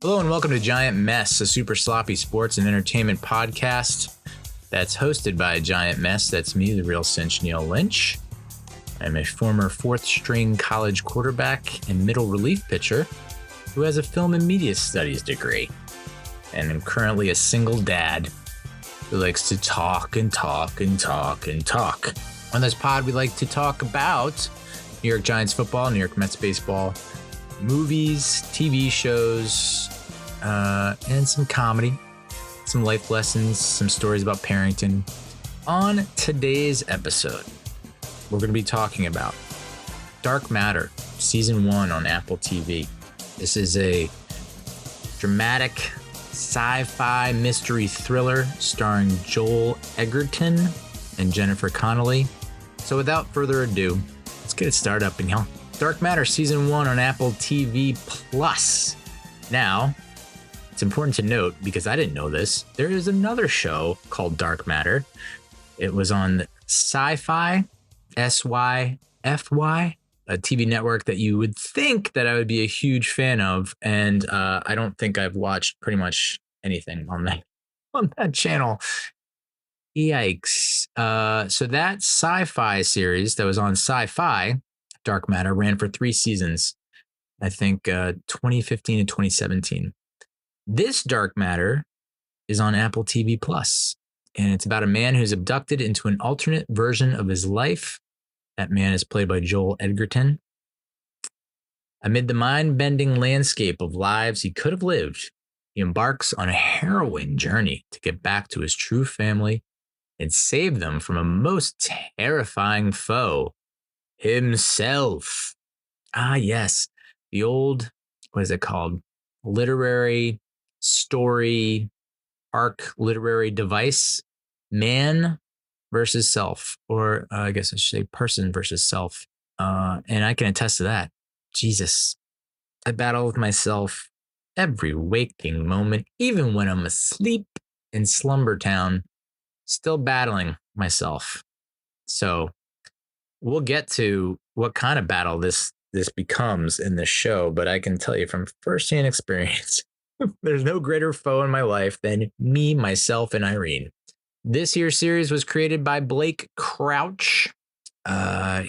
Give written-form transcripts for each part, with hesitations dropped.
Hello and welcome to Giant Mess, a super sloppy sports and entertainment podcast that's hosted by a giant mess. That's me, the real cinch, Neal Lynch. I'm a former fourth-string college quarterback and middle relief pitcher who has a film and media studies degree. And I'm currently a single dad who likes to talk and talk and talk and talk. On this pod, we like to talk about New York Giants football, New York Mets baseball, movies, TV shows, and some comedy, some life lessons, some stories about parenting. On today's episode, we're going to be talking about Dark Matter, Season 1 on Apple TV. This is a dramatic sci-fi mystery thriller starring Joel Edgerton and Jennifer Connelly. So without further ado, let's get it started up, y'all. Dark Matter Season 1 on Apple TV Plus. Now, it's important to note, because I didn't know this, there is another show called Dark Matter. It was on Sci-Fi, SYFY, a TV network that you would think that I would be a huge fan of, and I don't think I've watched pretty much anything on that channel. Yikes. So that sci-fi series that was on Sci-Fi, Dark Matter, ran for 3 seasons, I think 2015 and 2017. This Dark Matter is on Apple TV Plus, and it's about a man who's abducted into an alternate version of his life. That man is played by Joel Edgerton. Amid the mind-bending landscape of lives he could have lived, he embarks on a harrowing journey to get back to his true family and save them from a most terrifying foe, himself. Ah, yes. The old, what is it called? Literary story arc, literary device, man versus self, or I guess I should say person versus self. And I can attest to that. Jesus, I battle with myself every waking moment, even when I'm asleep in Slumber Town, still battling myself. So we'll get to what kind of battle this becomes in this show, but I can tell you from firsthand experience, there's no greater foe in my life than me, myself, and Irene. This here series was created by Blake Crouch.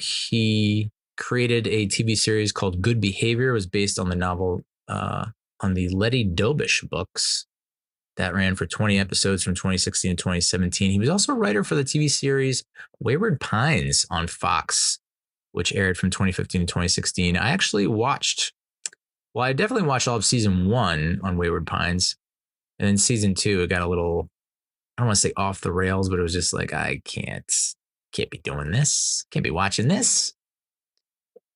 He created a TV series called Good Behavior. It was based on the novel, on the Letty Dobish books that ran for 20 episodes from 2016 to 2017. He was also a writer for the TV series Wayward Pines on Fox, which aired from 2015 to 2016. I actually I definitely watched all of season 1 on Wayward Pines. And then season 2, it got a little, I don't want to say off the rails, but it was just like, I can't be doing this. Can't be watching this.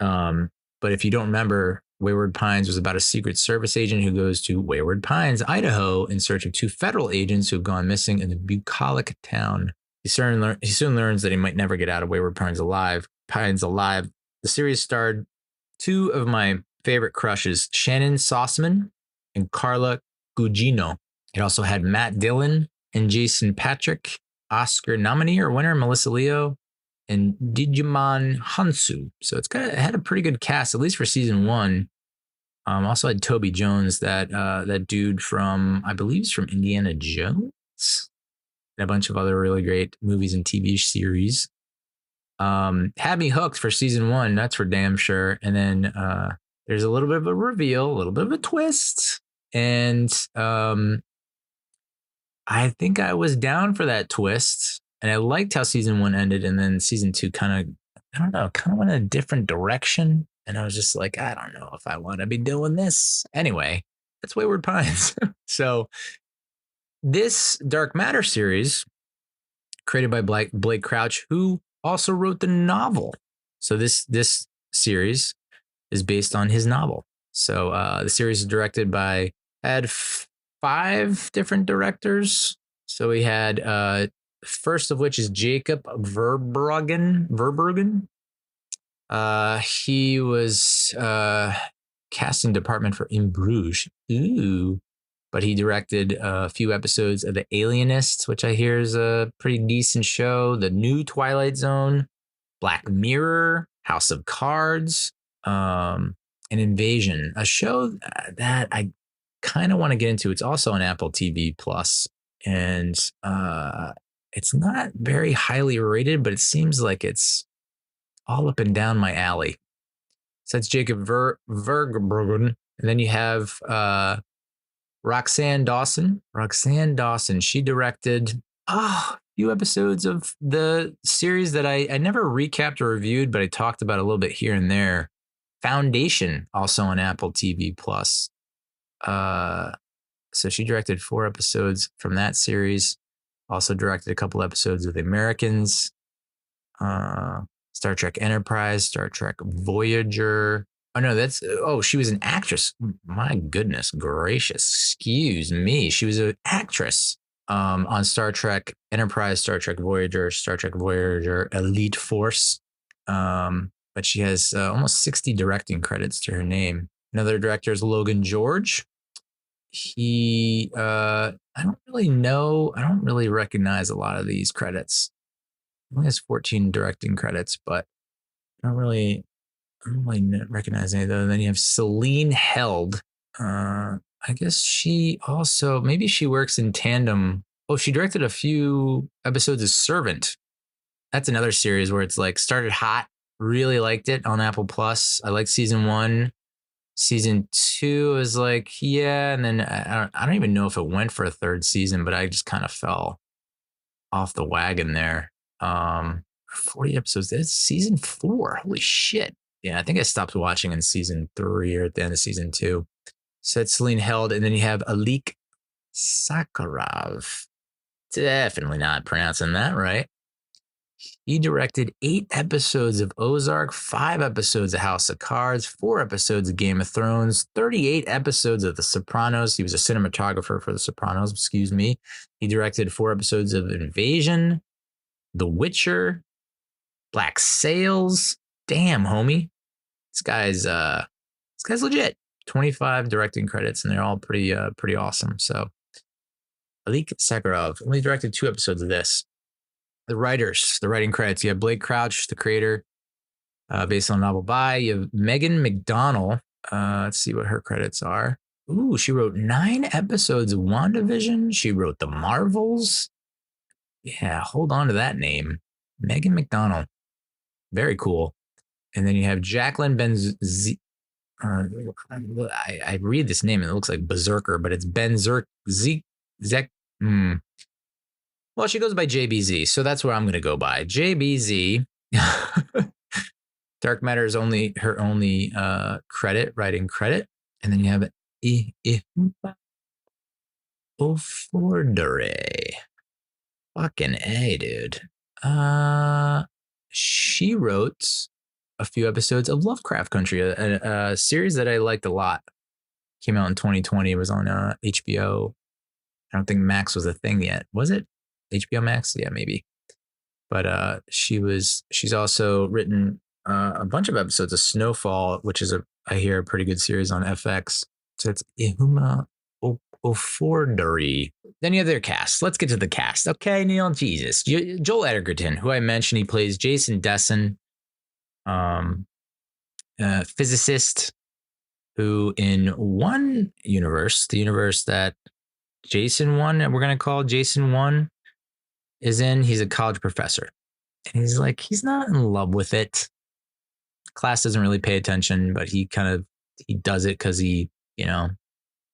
But if you don't remember, Wayward Pines was about a Secret Service agent who goes to Wayward Pines, Idaho, in search of 2 federal agents who have gone missing in the bucolic town. He soon learns that he might never get out of Wayward Pines alive. The series starred 2 of my favorite crushes, Shannon Sossman and Carla Gugino. It also had Matt Dillon and Jason Patrick, Oscar nominee or winner Melissa Leo, and Digimon Hansu. So it had a pretty good cast, at least for season 1. Also had Toby Jones, that dude from, I believe he's from Indiana Jones, and a bunch of other really great movies and TV series. Had me hooked for season 1, that's for damn sure. And then there's a little bit of a reveal, a little bit of a twist, and I think I was down for that twist, and I liked how season 1 ended, and then season 2 kind of went in a different direction, and I was just like, I don't know if I want to be doing this. Anyway, that's Wayward Pines. So this Dark Matter series, created by Blake Crouch, who also wrote the novel. So this series is based on his novel. So the series is directed by, had 5 different directors. So we had, first of which is Jakob Verbruggen. He was casting department for In Bruges. Ooh. But he directed a few episodes of The Alienists, which I hear is a pretty decent show. The New Twilight Zone, Black Mirror, House of Cards, and Invasion, a show that I kind of want to get into. It's also on Apple TV Plus, and it's not very highly rated, but it seems like it's all up and down my alley. So that's Jakob Verbruggen, and then you have Roxann Dawson. Roxann Dawson. She directed a few episodes of the series that I never recapped or reviewed, but I talked about a little bit here and there. Foundation, also on Apple TV Plus. So she directed 4 episodes from that series. Also directed a couple episodes of The Americans, Star Trek Enterprise, Star Trek Voyager. Oh no, she was an actress. My goodness gracious, excuse me. She was an actress on Star Trek Enterprise, Star Trek Voyager, Elite Force. But she has almost 60 directing credits to her name. Another director is Logan George. He, I don't really recognize a lot of these credits. He only has 14 directing credits, but I don't really recognize any of those. And then you have Celine Held. I guess maybe she works in tandem. Oh, she directed a few episodes of Servant. That's another series where it's like started hot, really liked it on Apple Plus. I liked season 1. Season 2 is like, yeah, and then I don't even know if it went for a 3rd season, but I just kind of fell off the wagon there. 40 episodes. That's season 4. Holy shit. Yeah, I think I stopped watching in season 3 or at the end of season 2. So that's Celine Held, and then you have Alik Sakharov. Definitely not pronouncing that right. He directed 8 episodes of Ozark, 5 episodes of House of Cards, 4 episodes of Game of Thrones, 38 episodes of The Sopranos. He was a cinematographer for The Sopranos, excuse me. He directed 4 episodes of Invasion, The Witcher, Black Sails. Damn, homie. This guy's legit. 25 directing credits, and they're all pretty awesome. So Alik Sakharov only directed 2 episodes of this. The writing credits. You have Blake Crouch, the creator, based on a novel by. You have Megan McDonnell. Let's see what her credits are. Ooh, she wrote 9 episodes of WandaVision. She wrote The Marvels. Yeah, hold on to that name. Megan McDonnell. Very cool. And then you have Jacqueline I read this name and it looks like Berserker, but it's Well, she goes by JBZ, so that's what I'm going to go by. JBZ. Dark Matter is her only writing credit. And then you have Ofordere. Fucking A, dude. She wrote a few episodes of Lovecraft Country, a series that I liked a lot. Came out in 2020. It was on HBO. I don't think Max was a thing yet. Was it? HBO Max? Yeah, maybe. But she's also written a bunch of episodes of Snowfall, which is I hear a pretty good series on FX. So it's Ihuma Ofordere. Then you have their cast. Let's get to the cast. Okay, Neal, Jesus. Joel Edgerton, who I mentioned, he plays Jason Dessen, physicist who in one universe, the universe that Jason 1, we're going to call Jason 1, is in, he's a college professor. And he's not in love with it. Class doesn't really pay attention, but he does it because I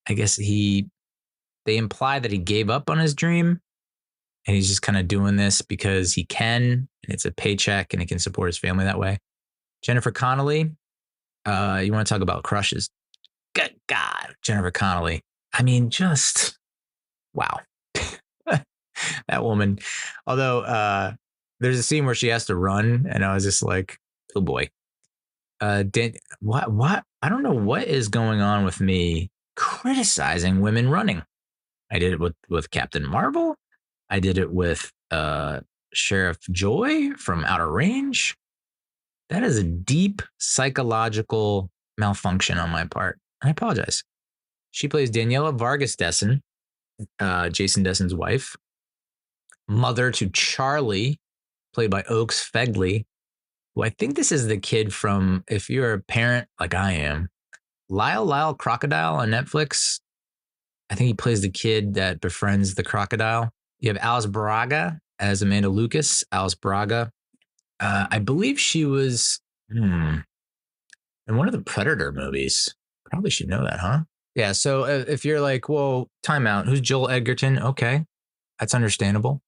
guess they imply that he gave up on his dream and he's just kind of doing this because he can, and it's a paycheck and he can support his family that way. Jennifer Connelly, you want to talk about crushes? Good God, Jennifer Connelly. I mean, just wow. That woman. Although there's a scene where she has to run, and I was just like, oh boy. What? I don't know what is going on with me criticizing women running. I did it with Captain Marvel. I did it with Sheriff Joy from Outer Range. That is a deep psychological malfunction on my part. I apologize. She plays Daniela Vargas Dessen, Jason Dessen's wife. Mother to Charlie, played by Oaks Fegley, who I think this is the kid from, if you're a parent like I am, Lyle Crocodile on Netflix. I think he plays the kid that befriends the crocodile. You have Alice Braga as Amanda Lucas. Alice Braga. I believe she was in one of the Predator movies. Probably should know that, huh? Yeah. So if you're like, whoa, time out. Who's Joel Edgerton? Okay. That's understandable.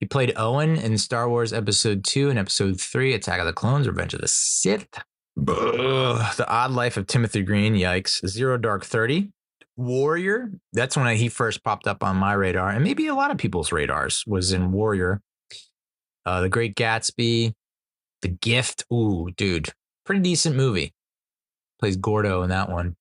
He played Owen in Star Wars Episode 2 and Episode 3, Attack of the Clones, Revenge of the Sith. The Odd Life of Timothy Green, yikes. Zero Dark 30. Warrior, that's when he first popped up on my radar, and maybe a lot of people's radars, was in Warrior. The Great Gatsby. The Gift. Ooh, dude. Pretty decent movie. Plays Gordo in that one.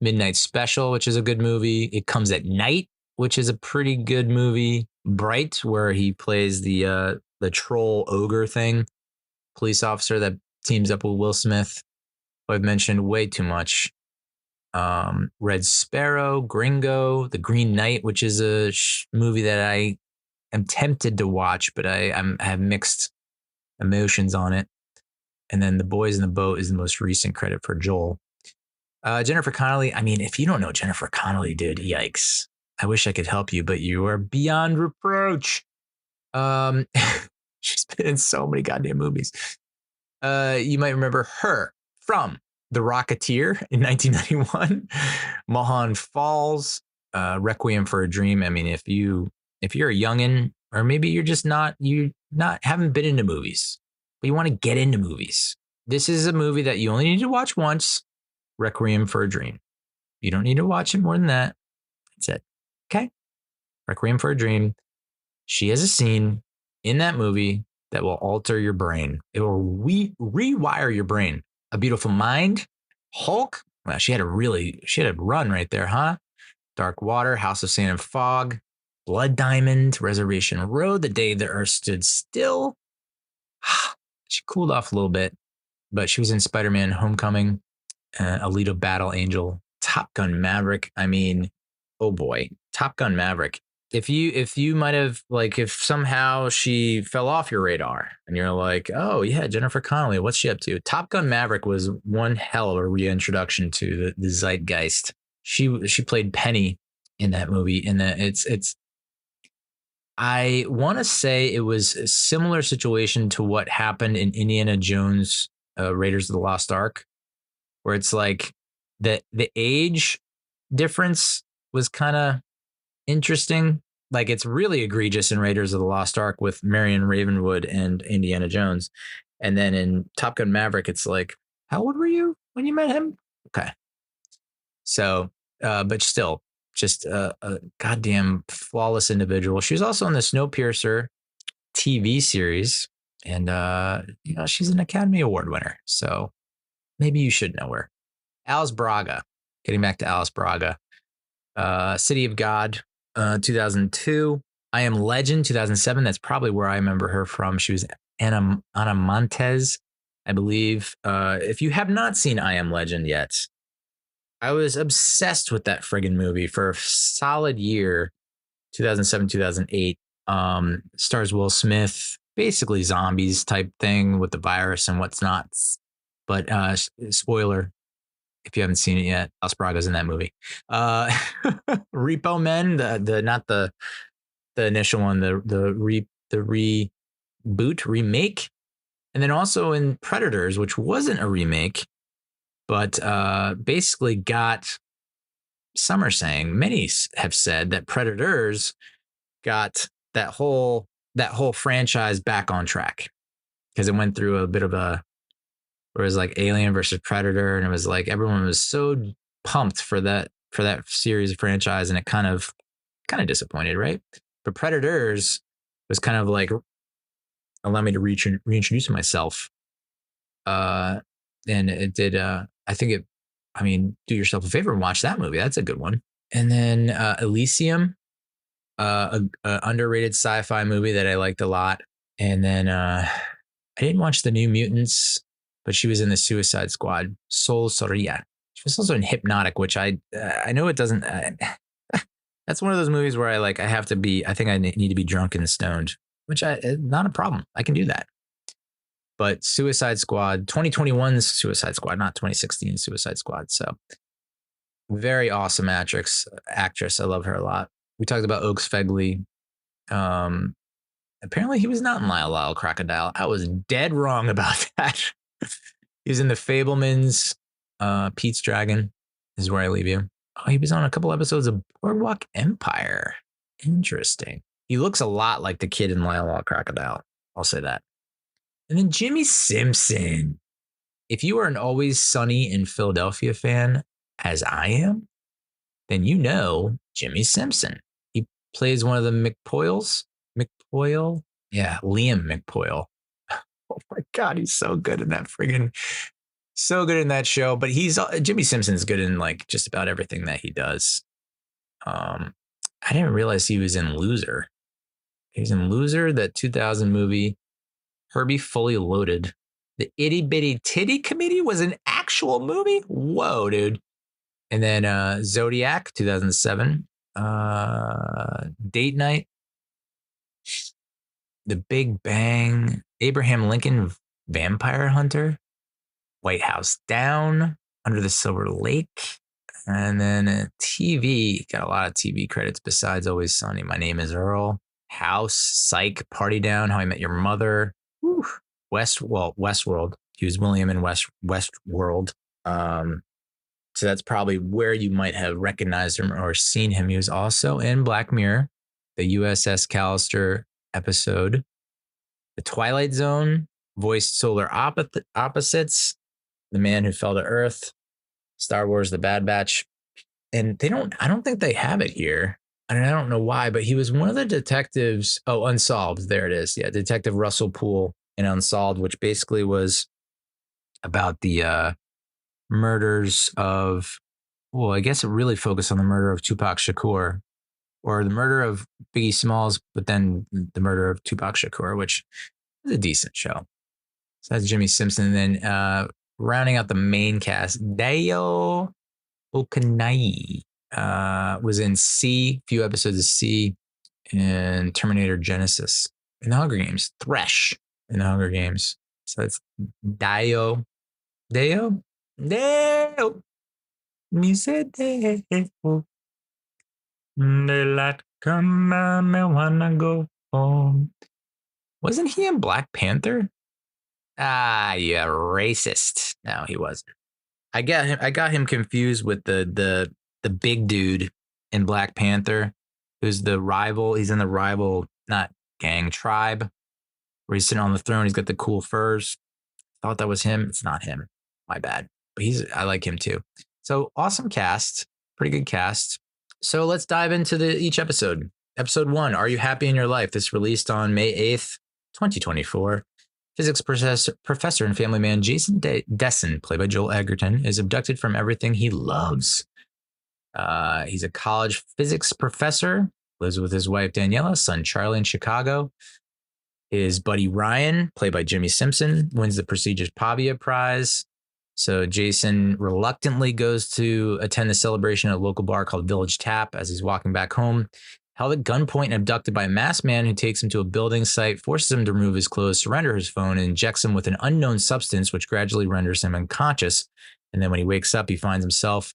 Midnight Special, which is a good movie. It Comes at Night, which is a pretty good movie. Bright, where he plays the troll ogre thing, police officer that teams up with Will Smith, who I've mentioned way too much. Red Sparrow, Gringo, The Green Knight, which is a movie that I am tempted to watch, but I have mixed emotions on it. And then The Boys in the Boat is the most recent credit for Joel. Jennifer Connelly. I mean, if you don't know Jennifer Connelly, dude, yikes. I wish I could help you, but you are beyond reproach. She's been in so many goddamn movies. You might remember her from The Rocketeer in 1991, Mulholland Falls, Requiem for a Dream. I mean, if you're a youngin', or maybe you're just haven't been into movies, but you want to get into movies, this is a movie that you only need to watch once. Requiem for a Dream. You don't need to watch it more than that. That's it. Okay. Requiem for a Dream. She has a scene in that movie that will alter your brain. It will rewire your brain. A Beautiful Mind. Hulk. Well, she had a run right there, huh? Dark Water, House of Sand and Fog, Blood Diamond, Reservation Road, The Day the Earth Stood Still. She cooled off a little bit, but she was in Spider-Man Homecoming, Alita Battle Angel, Top Gun Maverick. I mean, oh boy, Top Gun Maverick. If you might have, like, if somehow she fell off your radar and you're like, oh yeah, Jennifer Connelly, what's she up to? Top Gun Maverick was one hell of a reintroduction to the zeitgeist. She played Penny in that movie, and it's I want to say it was a similar situation to what happened in Indiana Jones, Raiders of the Lost Ark, where it's like the age difference was kind of interesting. Like, it's really egregious in Raiders of the Lost Ark with Marion Ravenwood and Indiana Jones. And then in Top Gun Maverick, it's like, how old were you when you met him? Okay. So, but still, just a goddamn flawless individual. She was also in the Snowpiercer TV series, and she's an Academy Award winner. So maybe you should know her. Alice Braga. Getting back to Alice Braga. City of God, 2002. I Am Legend, 2007. That's probably where I remember her from. She was Ana Montes, I believe. If you have not seen I Am Legend yet, I was obsessed with that friggin' movie for a solid year, 2007, 2008. Stars Will Smith, basically zombies type thing with the virus and what's not. But spoiler, if you haven't seen it yet, Alice Braga's in that movie. Repo Men, not the initial one, the reboot, remake. And then also in Predators, which wasn't a remake, but basically got, some are saying, many have said that Predators got that whole franchise back on track, because it went through a bit of where it was like Alien versus Predator, and it was like everyone was so pumped for that series of franchise, and it kind of disappointed, right? But Predators was kind of like, allow me to reintroduce myself. And it did. Do yourself a favor and watch that movie. That's a good one. And then Elysium, a underrated sci-fi movie that I liked a lot. And then I didn't watch The New Mutants, but she was in the Suicide Squad. Sol Soria. She was also in Hypnotic, which I know it doesn't. That's one of those movies where I think I need to be drunk and stoned, which not a problem. I can do that. But Suicide Squad, 2021's Suicide Squad, not 2016 Suicide Squad. So Very awesome actress. I love her a lot. We talked about Oaks Fegley. Apparently he was not in Lyle Crocodile. I was dead wrong about that. He was in The Fablemans. Pete's Dragon is where I leave you. Oh, he was on a couple episodes of Boardwalk Empire. Interesting. He looks a lot like the kid in Lyle Crocodile. I'll say that. And then Jimmy Simpson. If you are an Always Sunny in Philadelphia fan, as I am, then you know Jimmy Simpson. He plays one of the McPoyles. McPoyle? Yeah, Liam McPoyle. Oh my God, he's so good in that so good in that show. But Jimmy Simpson's good in like just about everything that he does. I didn't realize he was in Loser. He was in Loser, that 2000 movie. Herbie Fully Loaded. The Itty Bitty Titty Committee was an actual movie? Whoa, dude. And then Zodiac, 2007. Date Night. The Big Bang. Abraham Lincoln, Vampire Hunter. White House Down. Under the Silver Lake. And then TV. Got a lot of TV credits besides Always Sunny. My Name is Earl. House, Psych, Party Down, How I Met Your Mother. Whew. Westworld. He was William in Westworld. So that's probably where you might have recognized him or seen him. He was also in Black Mirror, the USS Callister episode, The Twilight Zone, voiced Solar Opposites, The Man Who Fell to Earth, Star Wars, The Bad Batch. And I don't think they have it here. And I don't know why, but he was one of the detectives. Oh, Unsolved. There it is. Yeah. Detective Russell Poole in Unsolved, which basically was about the murders of, well, I guess it really focused on the murder of Tupac Shakur, or the murder of Biggie Smalls, but then the murder of Tupac Shakur, which is a decent show. So that's Jimmy Simpson. And then rounding out the main cast, Dayo Okanai was in C, few episodes of C, and Terminator Genesis. In the Hunger Games, Thresh in the Hunger Games. So it's Dayo. Me say Dayo. Daylight come, I wanna go home. Wasn't he in Black Panther? Ah, yeah, racist. No, he wasn't. I got him confused with the big dude in Black Panther, who's the rival. He's in the rival, not gang, tribe, where he's sitting on the throne. He's got the cool furs. Thought that was him. It's not him. My bad. But I like him too. So awesome cast. Pretty good cast. So let's dive into each episode. Episode 1, Are You Happy in Your Life? This released on May 8th, 2024. Physics professor and family man Jason Dessen, played by Joel Edgerton, is abducted from everything he loves. He's a college physics professor, lives with his wife Daniela, son Charlie in Chicago. His buddy Ryan, played by Jimmy Simpson, wins the prestigious Pavia Prize. So Jason reluctantly goes to attend the celebration at a local bar called Village Tap. As he's walking back home, held at gunpoint and abducted by a masked man who takes him to a building site, forces him to remove his clothes, surrender his phone, and injects him with an unknown substance, which gradually renders him unconscious. And then when he wakes up, he finds himself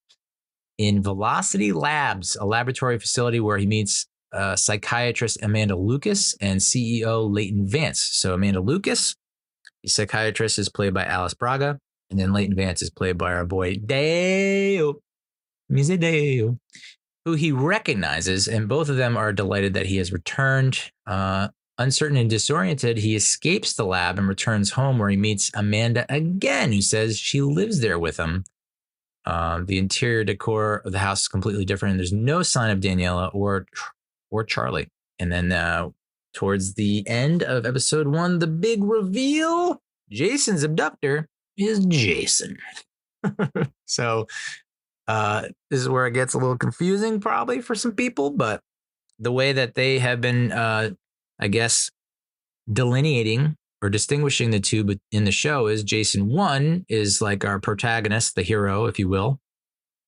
in Velocity Labs, a laboratory facility where he meets psychiatrist Amanda Lucas and CEO Leighton Vance. So Amanda Lucas, the psychiatrist, is played by Alice Braga. And then Leighton Vance is played by our boy Dale, who he recognizes, and both of them are delighted that he has returned. Uncertain and disoriented, he escapes the lab and returns home, where he meets Amanda again, who says she lives there with him. The interior decor of the house is completely different, and there's no sign of Daniela or Charlie. And then towards the end of episode 1, the big reveal: Jason's abductor is Jason. So this is where it gets a little confusing probably for some people, but the way that they have been, I guess, delineating or distinguishing the two in the show is Jason 1 is like our protagonist, the hero, if you will,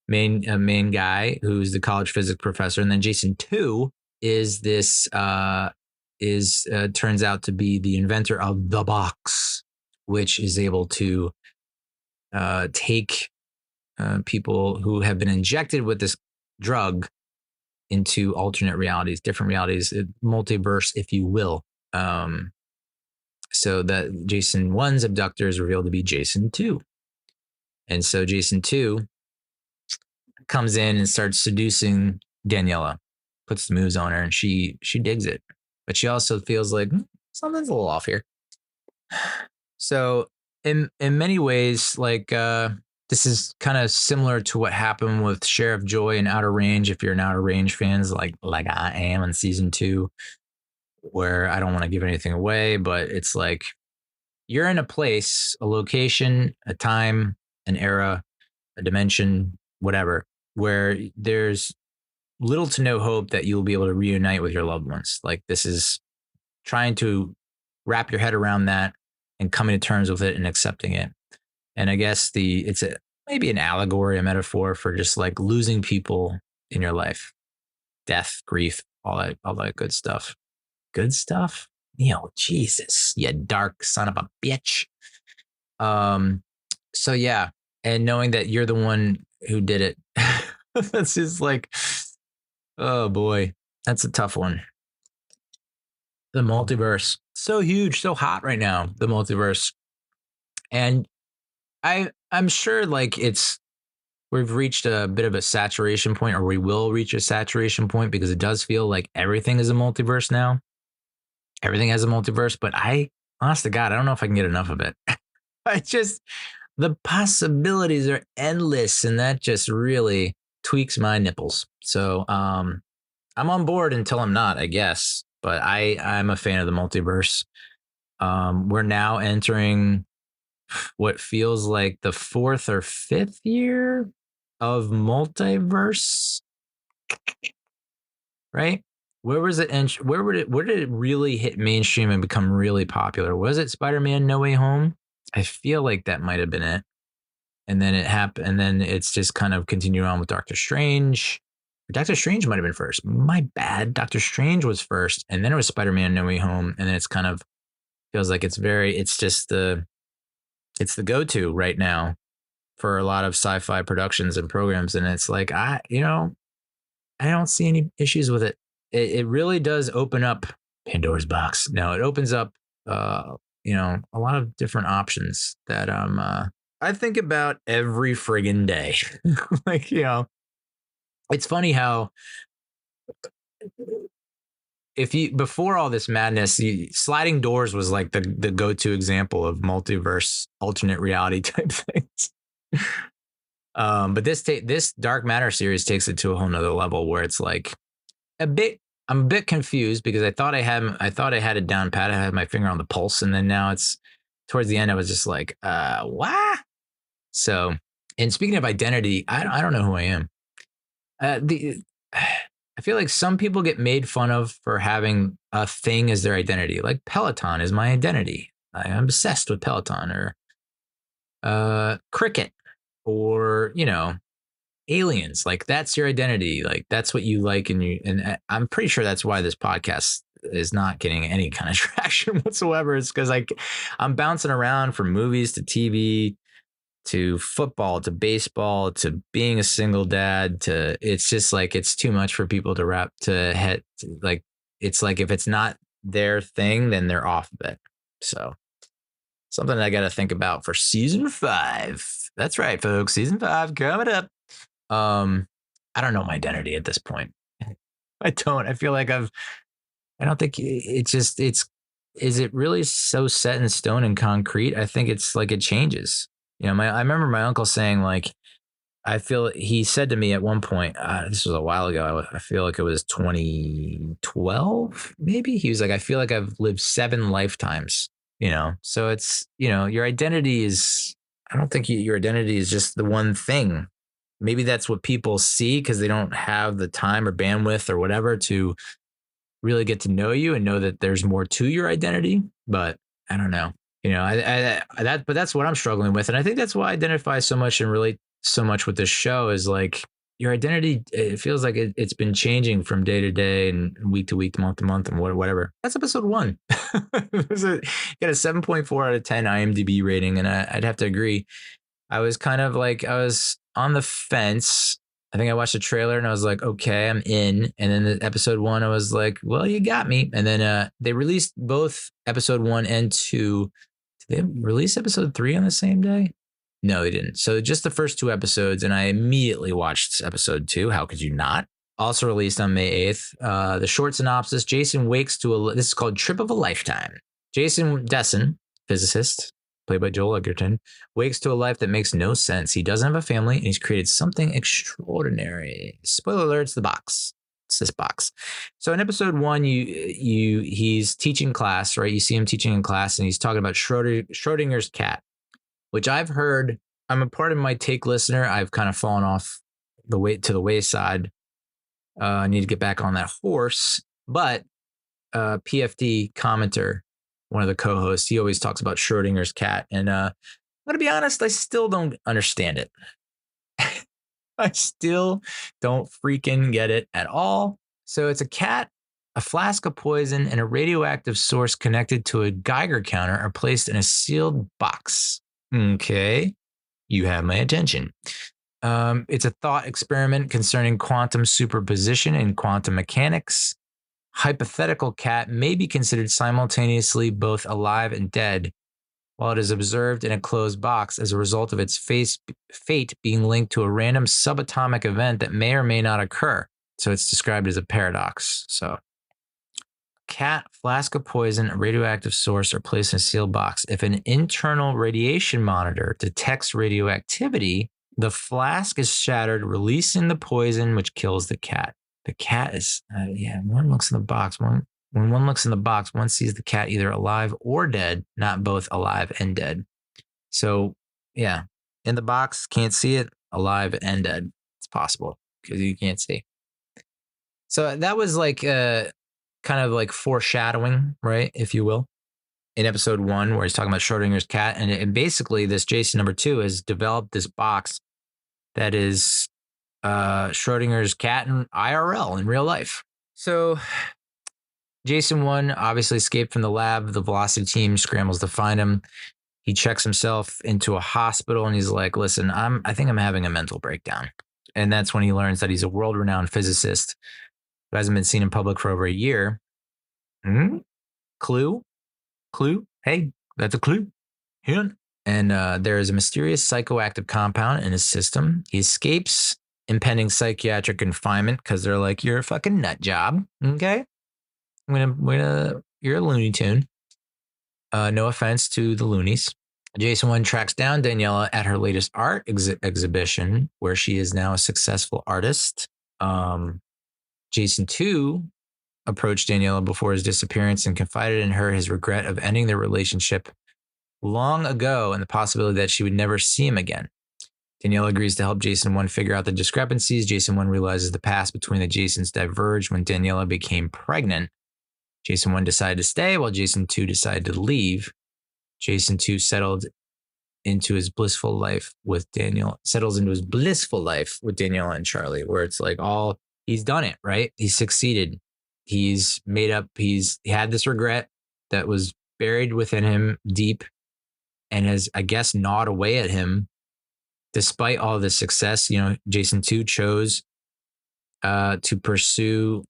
main guy who's the college physics professor. And then Jason 2 is this, turns out to be the inventor of the box, which is able to take people who have been injected with this drug into alternate realities, different realities, multiverse, if you will. So that Jason 1's abductor is revealed to be Jason 2. And so Jason 2 comes in and starts seducing Daniela, puts the moves on her, and she digs it. But she also feels like something's a little off here. So in many ways, like this is kind of similar to what happened with Sheriff Joy in Outer Range. If you're an Outer Range fans, like I am in season 2, where I don't want to give anything away, but it's like you're in a place, a location, a time, an era, a dimension, whatever, where there's little to no hope that you'll be able to reunite with your loved ones. Like this is trying to wrap your head around that and coming to terms with it and accepting it. And I guess it's maybe an allegory, a metaphor for just like losing people in your life, death, grief, all that good stuff. Good stuff? Neal, Jesus, you dark son of a bitch. So yeah, and knowing that you're the one who did it, that's just like, oh boy, that's a tough one. The multiverse, so huge, so hot right now, the multiverse. And I'm sure like we've reached a bit of a saturation point, or we will reach a saturation point, because it does feel like everything is a multiverse now. Everything has a multiverse, but honest to God, I don't know if I can get enough of it. The possibilities are endless, and that just really tweaks my nipples. So I'm on board until I'm not, I guess. But I'm a fan of the multiverse. We're now entering what feels like the 4th or 5th year of multiverse, right? Where was it? Where did it really hit mainstream and become really popular? Was it Spider-Man No Way Home? I feel like that might have been it. And then it happened, and then it's just kind of continued on with Doctor Strange. Doctor Strange might have been first. My bad. Doctor Strange was first, and then it was Spider-Man No Way Home, and then it's kind of feels like it's the go-to right now for a lot of sci-fi productions and programs. And it's like, I don't see any issues with it. It really does open up Pandora's box. Now it opens up, a lot of different options that I think about every friggin' day. Like, it's funny how before all this madness, sliding doors was like the go-to example of multiverse, alternate reality type things. But this Dark Matter series takes it to a whole nother level, where it's like I'm a bit confused, because I thought I had it down pat. I had my finger on the pulse, and then now it's towards the end. I was just like, what? So, and speaking of identity, I don't know who I am. I feel like some people get made fun of for having a thing as their identity. Like Peloton is my identity. I'm obsessed with Peloton, or cricket, or aliens. Like that's your identity. Like that's what you like, and I'm pretty sure that's why this podcast is not getting any kind of traction whatsoever. It's because I'm bouncing around from movies to TV to football to baseball to being a single dad to it's just like it's too much for people to wrap to head. Like it's like if it's not their thing, then they're off of it. So something I got to think about for season 5. That's right, folks. Season 5 coming up. I don't know my identity at this point. I don't. I feel like I don't think is it really so set in stone and concrete? I think it's like it changes. I remember my uncle saying, like, he said to me at one point, this was a while ago, I feel like it was 2012, maybe. He was like, I feel like I've lived 7 lifetimes, so it's, your identity is, I don't think your identity is just the one thing. Maybe that's what people see because they don't have the time or bandwidth or whatever to really get to know you and know that there's more to your identity. But I don't know. But that's what I'm struggling with. And I think that's why I identify so much and relate so much with this show is like your identity. It feels like it's been changing from day to day and week to week, month to month, and whatever. That's episode 1. Got a 7.4 out of 10 IMDb rating. And I'd have to agree. I was kind of like, I was on the fence. I think I watched the trailer and I was like, okay, I'm in. And then the episode 1, I was like, well, you got me. And then they released both episode 1 and 2. Did they release episode 3 on the same day? No, they didn't. So just the first 2 episodes, and I immediately watched episode 2. How could you not? Also released on May 8th. The short synopsis: Jason wakes to this is called Trip of a Lifetime. Jason Dessen, physicist, played by Joel Edgerton, wakes to a life that makes no sense. He doesn't have a family, and he's created something extraordinary. Spoiler alert, it's the box. It's this box. So in episode 1, he's teaching class, right? You see him teaching in class, and he's talking about Schrodinger's cat, which I've heard. I'm a part of my take listener. I've kind of fallen off the wayside. I need to get back on that horse. But PFD commenter, one of the co-hosts, he always talks about Schrodinger's cat. And I'm going to be honest, I still don't understand it. I still don't freaking get it at all. So it's a cat, a flask of poison, and a radioactive source connected to a Geiger counter are placed in a sealed box. Okay, you have my attention. It's a thought experiment concerning quantum superposition and quantum mechanics. Hypothetical cat may be considered simultaneously both alive and dead, while it is observed in a closed box as a result of its fate being linked to a random subatomic event that may or may not occur. So it's described as a paradox. So cat, flask of poison, a radioactive source are placed in a sealed box. If an internal radiation monitor detects radioactivity, the flask is shattered, releasing the poison, which kills the cat. The cat is, one looks in the box. When one looks in the box, one sees the cat either alive or dead, not both alive and dead. So, yeah, in the box, can't see it, alive and dead. It's possible because you can't see. So that was like kind of like foreshadowing, right, if you will, in episode 1 where he's talking about Schrodinger's cat. And basically this Jason number 2 has developed this box that is Schrodinger's cat in IRL, in real life. So Jason 1 obviously escaped from the lab. The Velocity team scrambles to find him. He checks himself into a hospital and he's like, listen, I think I'm having a mental breakdown. And that's when he learns that he's a world-renowned physicist who hasn't been seen in public for over a year. Clue? Hey, that's a clue. Hint. And there is a mysterious psychoactive compound in his system. He escapes impending psychiatric confinement because they're like, you're a fucking nut job. Okay? You're a Looney Tune. No offense to the Loonies. Jason 1 tracks down Daniela at her latest art exhibition, where she is now a successful artist. Jason 2 approached Daniela before his disappearance and confided in her his regret of ending their relationship long ago and the possibility that she would never see him again. Daniela agrees to help Jason 1 figure out the discrepancies. Jason 1 realizes the past between the Jasons diverged when Daniela became pregnant. Jason 1 decided to stay while Jason 2 decided to leave. Jason 2 settles into his blissful life with Daniela and Charlie, where it's like he's done it, right? He's succeeded. He's made up. He had this regret that was buried within him deep and has, I guess, gnawed away at him. Despite all this success, Jason 2 chose to pursue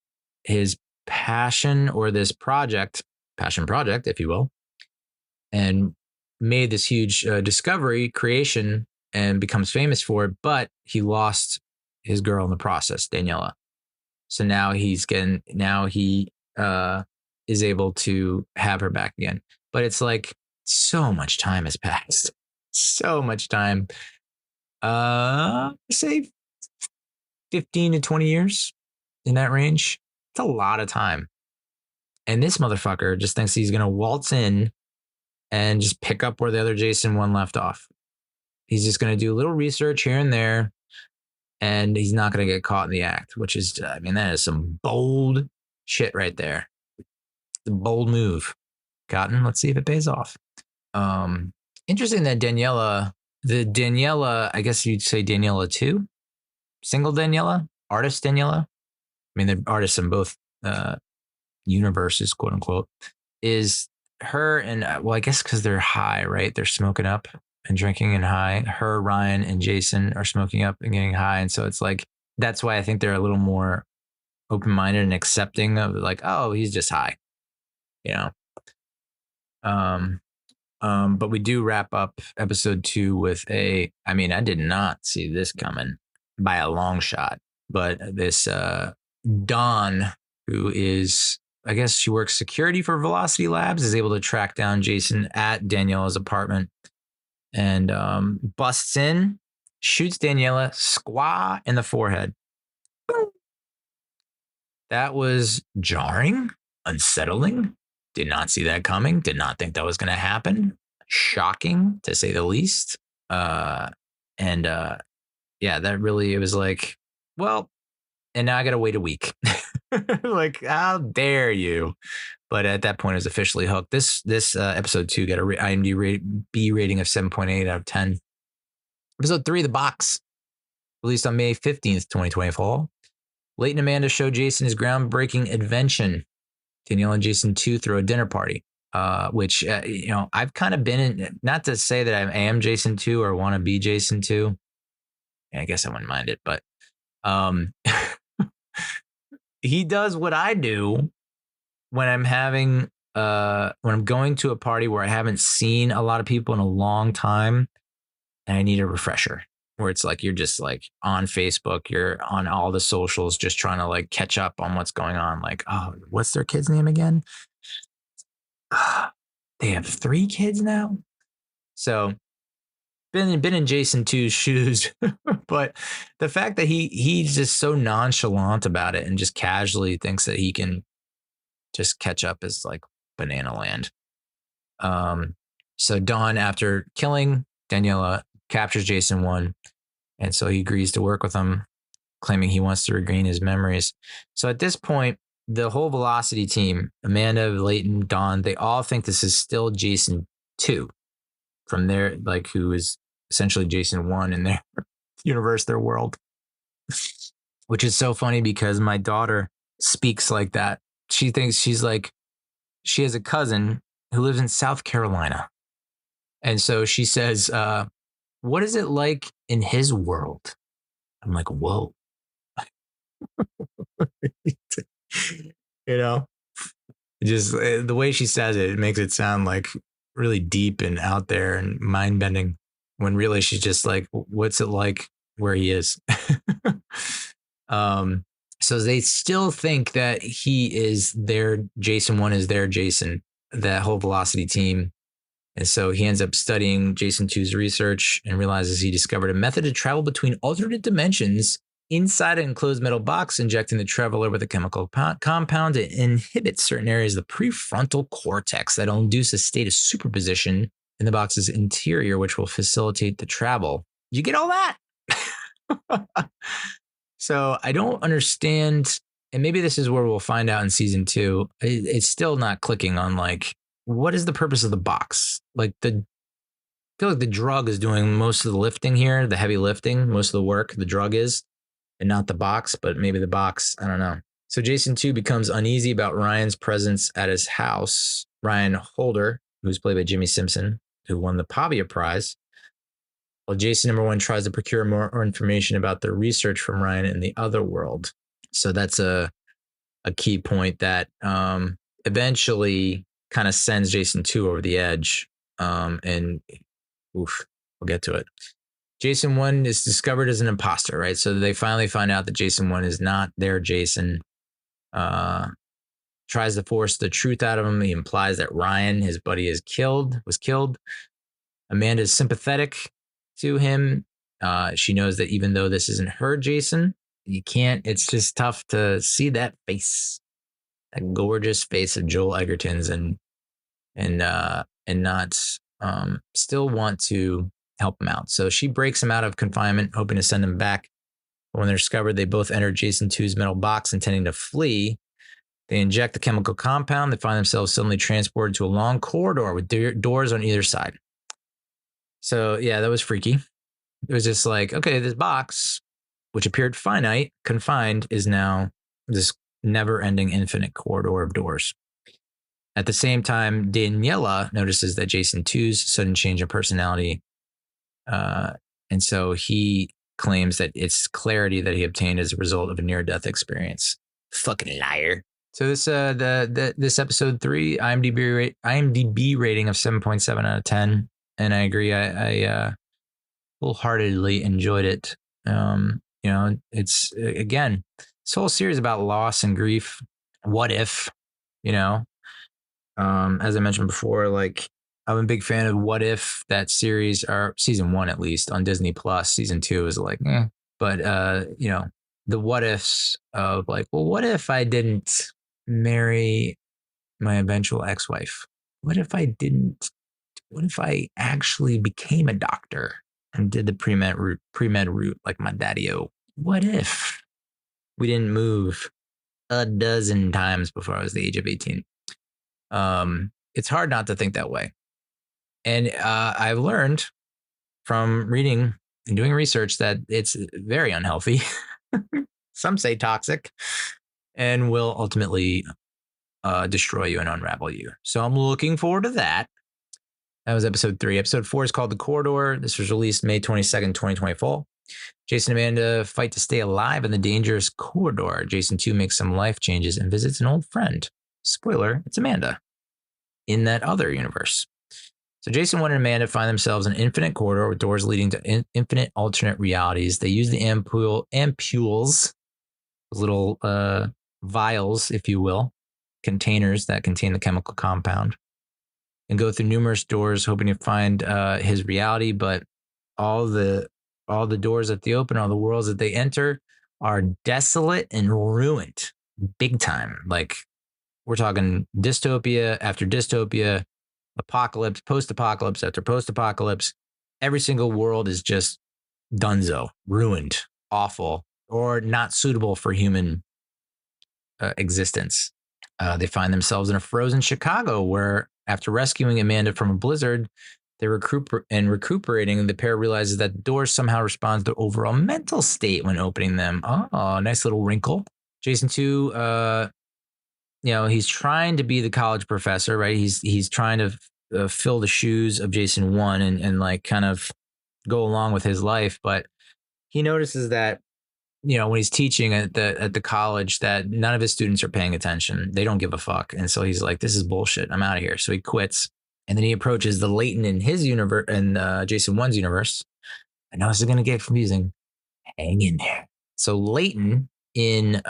his passion or this passion project, if you will, and made this huge creation and becomes famous for it. But he lost his girl in the process, Daniela. So now he is able to have her back again. But it's like so much time has passed. So much time. Say 15 to 20 years, in that range. It's a lot of time. And this motherfucker just thinks he's going to waltz in and just pick up where the other Jason 1 left off. He's just going to do a little research here and there, and he's not going to get caught in the act, which is, that is some bold shit right there. The bold move. Cotton, let's see if it pays off. Interesting that Daniela, I guess you'd say Daniela 2, single Daniela, artist Daniela. The artists in both universes, quote unquote, is her and, I guess because they're high, right? They're smoking up and drinking and high. Her, Ryan, and Jason are smoking up and getting high. And so it's like, that's why I think they're a little more open-minded and accepting of like, oh, he's just high, you know? But we do wrap up episode 2 with I did not see this coming by a long shot, but this Dawn, who is, I guess she works security for Velocity Labs, is able to track down Jason at Daniela's apartment and busts in, shoots Daniela squaw in the forehead. That was jarring, unsettling. Did not see that coming. Did not think that was going to happen. Shocking, to say the least. Yeah, that really, it was like, well, and now I got to wait a week. Like, how dare you? But at that point, it was officially hooked. This episode 2 got a IMDb rating of 7.8 out of 10. Episode 3, The Box, released on May 15th, 2024. Leighton and Amanda show Jason his groundbreaking invention. Daniela and Jason 2 throw a dinner party, which, I've kind of been in, not to say that I am Jason 2 or want to be Jason 2. I guess I wouldn't mind it, but he does what I do when I'm having, when I'm going to a party where I haven't seen a lot of people in a long time and I need a refresher. Where it's like you're just like on Facebook, you're on all the socials, just trying to like catch up on what's going on. Like, oh, what's their kid's name again? They have 3 kids now. So been in Jason 2's shoes, but the fact that he's just so nonchalant about it and just casually thinks that he can just catch up is like banana land. So Dawn, after killing Daniela, captures Jason 1. And so he agrees to work with him, claiming he wants to regain his memories. So at this point, the whole Velocity team, Amanda, Leighton, Dawn, they all think this is still Jason 2 from their, like, who is essentially Jason 1 in their universe, their world. Which is so funny because my daughter speaks like that. She thinks she has a cousin who lives in South Carolina. And so she says, what is it like in his world? I'm like, whoa. Just the way she says it, it makes it sound like really deep and out there and mind bending when really she's just like, what's it like where he is? So they still think that he is their Jason 1 is their Jason, that whole Velocity team. And so he ends up studying Jason 2's research and realizes he discovered a method to travel between alternate dimensions inside an enclosed metal box, injecting the traveler with a chemical compound that inhibits certain areas of the prefrontal cortex that will induce a state of superposition in the box's interior, which will facilitate the travel. You get all that? So I don't understand, and maybe this is where we'll find out in season 2. It's still not clicking on like, what is the purpose of the box? Like I feel like the drug is doing most of the lifting here, the heavy lifting, most of the work, the drug is, and not the box, but maybe the box, I don't know. So Jason 2 becomes uneasy about Ryan's presence at his house. Ryan Holder, who's played by Jimmy Simpson, who won the Pavia Prize, while Jason number 1 tries to procure more information about the research from Ryan in the other world. So that's a key point that eventually kind of sends Jason 2 over the edge. And we'll get to it. Jason 1 is discovered as an imposter, right? So they finally find out that Jason 1 is not their Jason. Tries to force the truth out of him. He implies that Ryan, his buddy, was killed. Amanda is sympathetic to him. She knows that even though this isn't her Jason, it's just tough to see that face. That gorgeous face of Joel Edgerton's and not still want to help him out. So she breaks him out of confinement, hoping to send him back. But when they're discovered, they both enter Jason 2's metal box, intending to flee. They inject the chemical compound. They find themselves suddenly transported to a long corridor with doors on either side. So yeah, that was freaky. It was just like, okay, this box, which appeared finite, confined, is now this never-ending infinite corridor of doors. At the same time, Daniela notices that Jason 2's sudden change in personality And so he claims that it's clarity that he obtained as a result of a near-death experience. Fucking liar. So this episode 3 IMDb rating of 7.7 out of 10, and I agree. I wholeheartedly enjoyed it. It's again, this whole series about loss and grief. What if, as I mentioned before, like I'm a big fan of What If, that series, or season 1 at least on Disney Plus. Season 2 is like, but the what ifs of like, well, what if I didn't marry my eventual ex-wife? What if I actually became a doctor and did the pre-med route like my daddy-o? What if we didn't move a dozen times before I was the age of 18? It's hard not to think that way. And I've learned from reading and doing research that it's very unhealthy. Some say toxic, and will ultimately destroy you and unravel you. So I'm looking forward to that. That was episode 3. Episode 4 is called The Corridor. This was released May 22nd, 2024. Jason and Amanda fight to stay alive in the dangerous corridor. Jason 2 makes some life changes and visits an old friend. Spoiler, it's Amanda in that other universe. So Jason 1 and Amanda find themselves in an infinite corridor with doors leading to infinite alternate realities. They use the ampules, little vials, if you will, containers that contain the chemical compound, and go through numerous doors hoping to find his reality. But all the doors that they open, all the worlds that they enter are desolate and ruined big time. Like, we're talking dystopia after dystopia, apocalypse, post-apocalypse after post-apocalypse. Every single world is just dunzo, ruined, awful, or not suitable for human existence. They find themselves in a frozen Chicago where, after rescuing Amanda from a blizzard, they recuperating, the pair realizes that the door somehow responds to overall mental state when opening them. Oh, nice little wrinkle. Jason 2, he's trying to be the college professor, right? He's trying to fill the shoes of Jason 1 and like kind of go along with his life, but he notices that when he's teaching at the college, that none of his students are paying attention. They don't give a fuck, and so he's like, "This is bullshit. I'm out of here." So he quits, and then he approaches the Leighton in his universe and Jason 1's universe. I know this is gonna get confusing. Hang in there. So Leighton in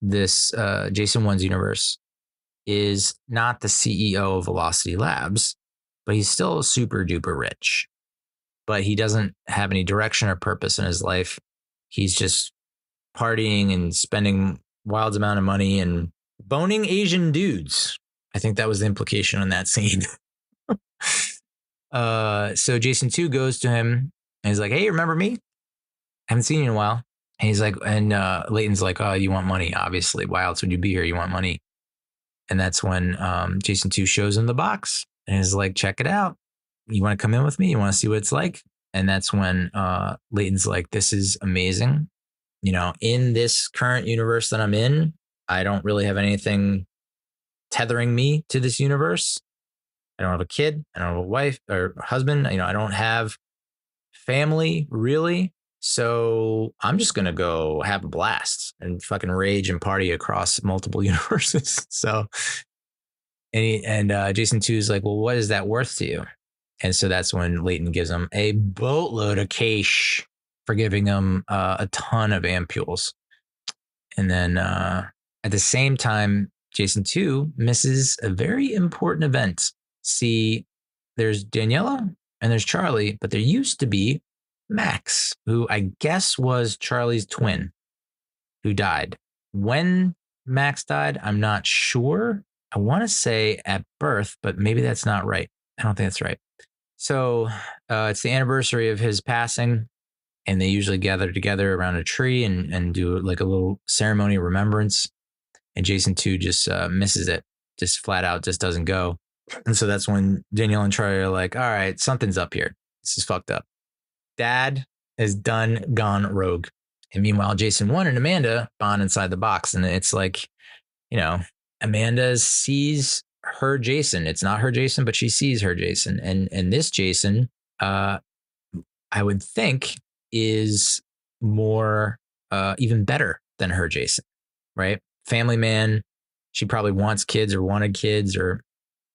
this Jason 1's universe is not the CEO of Velocity Labs, but he's still super duper rich. But he doesn't have any direction or purpose in his life. He's just partying and spending wild amount of money and boning Asian dudes. I think that was the implication on that scene. So Jason 2 goes to him and he's like, "Hey, remember me? Haven't seen you in a while." And he's like, and Leighton's like, "Oh, you want money, obviously. Why else would you be here? You want money." And that's when Jason 2 shows him the box and is like, "Check it out. You want to come in with me? You want to see what it's like?" And that's when Leighton's like, "This is amazing. In this current universe that I'm in, I don't really have anything tethering me to this universe. I don't have a kid. I don't have a wife or husband. I don't have family, really. So I'm just going to go have a blast and fucking rage and party across multiple universes." So, and Jason 2 is like, "Well, what is that worth to you?" And so that's when Leighton gives him a boatload of cash for giving him a ton of ampules. And then at the same time, Jason 2 misses a very important event. See, there's Daniela and there's Charlie, but there used to be Max, who I guess was Charlie's twin, who died. When Max died, I'm not sure. I want to say at birth, but maybe that's not right. I don't think that's right. So it's the anniversary of his passing, and they usually gather together around a tree and do like a little ceremony of remembrance. And Jason 2 just misses it, just flat out just doesn't go. And so that's when Danielle and Charlie are like, "All right, something's up here. This is fucked up. Dad is gone rogue." And meanwhile, Jason 1 and Amanda bond inside the box. And it's like, Amanda sees her Jason. It's not her Jason, but she sees her Jason. And this Jason I would think is more even better than her Jason, right? Family man. She probably wants kids or wanted kids or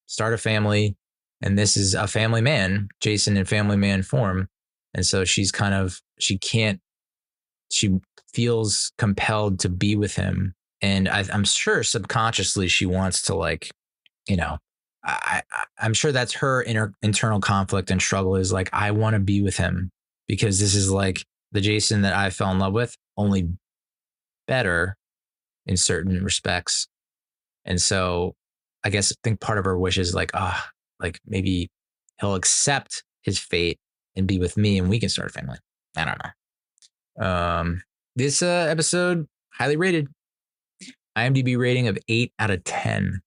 start a family. And this is a family man, Jason in family man form. And so she feels compelled to be with him. And I'm sure subconsciously she wants to, like, you know, I'm sure that's her internal conflict and struggle is like, I want to be with him because this is like the Jason that I fell in love with, only better in certain respects. And so I think part of her wish is like, like maybe he'll accept his fate and be with me and we can start a family. I don't know. This episode, highly rated. IMDb rating of 8 out of 10.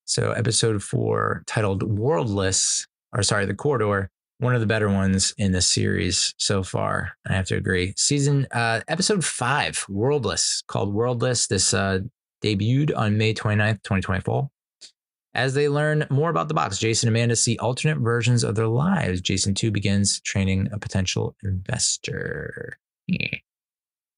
So episode 4, titled The Corridor, one of the better ones in the series so far. I have to agree. Episode 5, called Worldless. This debuted on May 29th, 2024. As they learn more about the box, Jason and Amanda see alternate versions of their lives. Jason 2 begins training a potential investor. Yeah.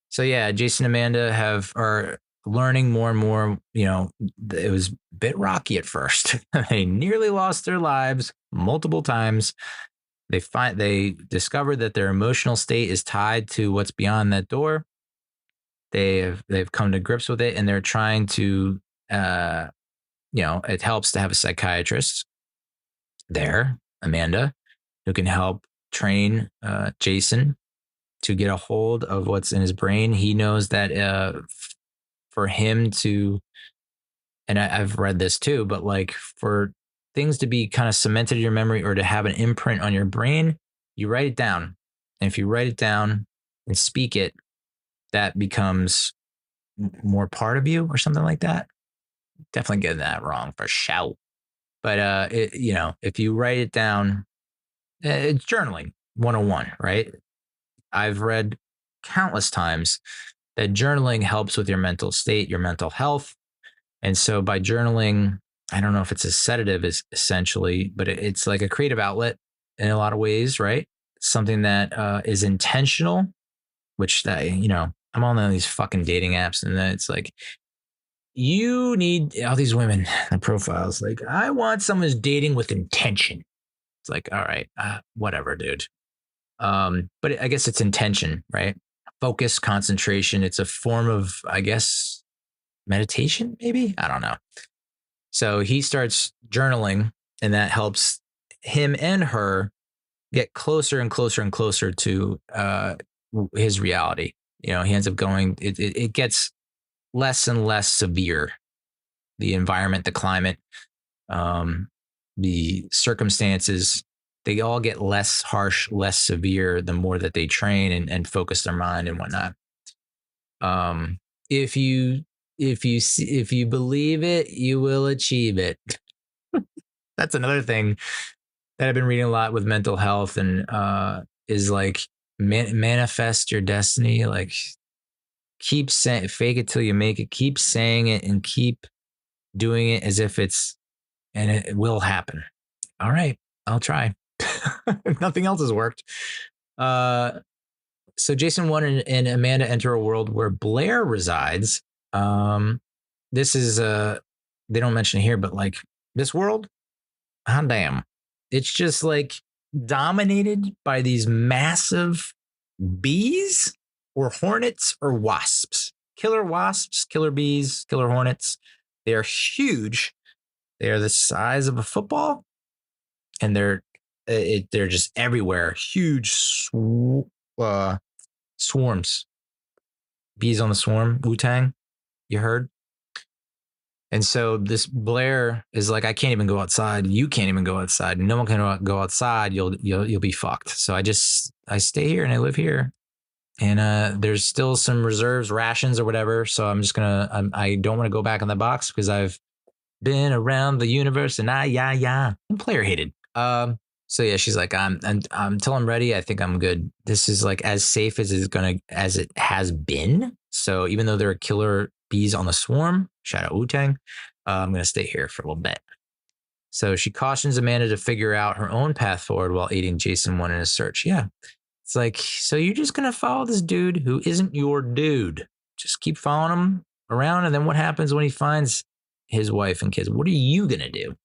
So yeah, Jason and Amanda are learning more and more. You know, it was a bit rocky at first. They nearly lost their lives multiple times. They discovered that their emotional state is tied to what's beyond that door. They've come to grips with it, and they're trying to, it helps to have a psychiatrist there, Amanda, who can help train Jason to get a hold of what's in his brain. He knows that for him to, and I've read this too, but like for things to be kind of cemented in your memory or to have an imprint on your brain, you write it down. And if you write it down and speak it, that becomes more part of you or something like that. Definitely getting that wrong for sure. But if you write it down, it's journaling 101, right? I've read countless times that journaling helps with your mental state, your mental health. And so by journaling, I don't know if it's a sedative essentially, but it's like a creative outlet in a lot of ways, right? Something that is intentional, which I'm on these fucking dating apps and then it's like, you need all these women and profiles. Like, I want someone who's dating with intention. It's like, all right, whatever, dude. But I guess it's intention, right? Focus, concentration. It's a form of, I guess, meditation, maybe? I don't know. So he starts journaling, and that helps him and her get closer and closer and closer to his reality. He ends up going, it gets less and less severe. The environment, the climate, the circumstances, they all get less harsh, less severe the more that they train and focus their mind and whatnot. If you believe it, you will achieve it. That's another thing that I've been reading a lot with mental health and is like manifest your destiny. Like, keep saying, fake it till you make it. Keep saying it and keep doing it as if and it will happen. All right, I'll try. If nothing else has worked. So Jason 1 and Amanda enter a world where Blair resides. This is they don't mention it here, but like this world, damn, it's just like dominated by these massive bees or hornets or wasps. Killer wasps, killer bees, killer hornets. They are huge. They are the size of a football, and they're just everywhere. Huge swarms. Bees on the swarm. Wu-Tang. You heard? And so this Blair is like, I can't even go outside. You can't even go outside. No one can go outside. You'll be fucked. So I stay here and I live here. And there's still some reserves, rations or whatever. So I'm just I don't want to go back in the box because I've been around the universe and I'm player hated. So yeah, she's like, until I'm ready, I think I'm good. This is like as safe as it has been. So even though there are killer bees on the swarm, shout out Wu-Tang, I'm gonna stay here for a little bit. So she cautions Amanda to figure out her own path forward while aiding Jason 1 in his search. Yeah. It's like, so you're just going to follow this dude who isn't your dude. Just keep following him around. And then what happens when he finds his wife and kids? What are you going to do?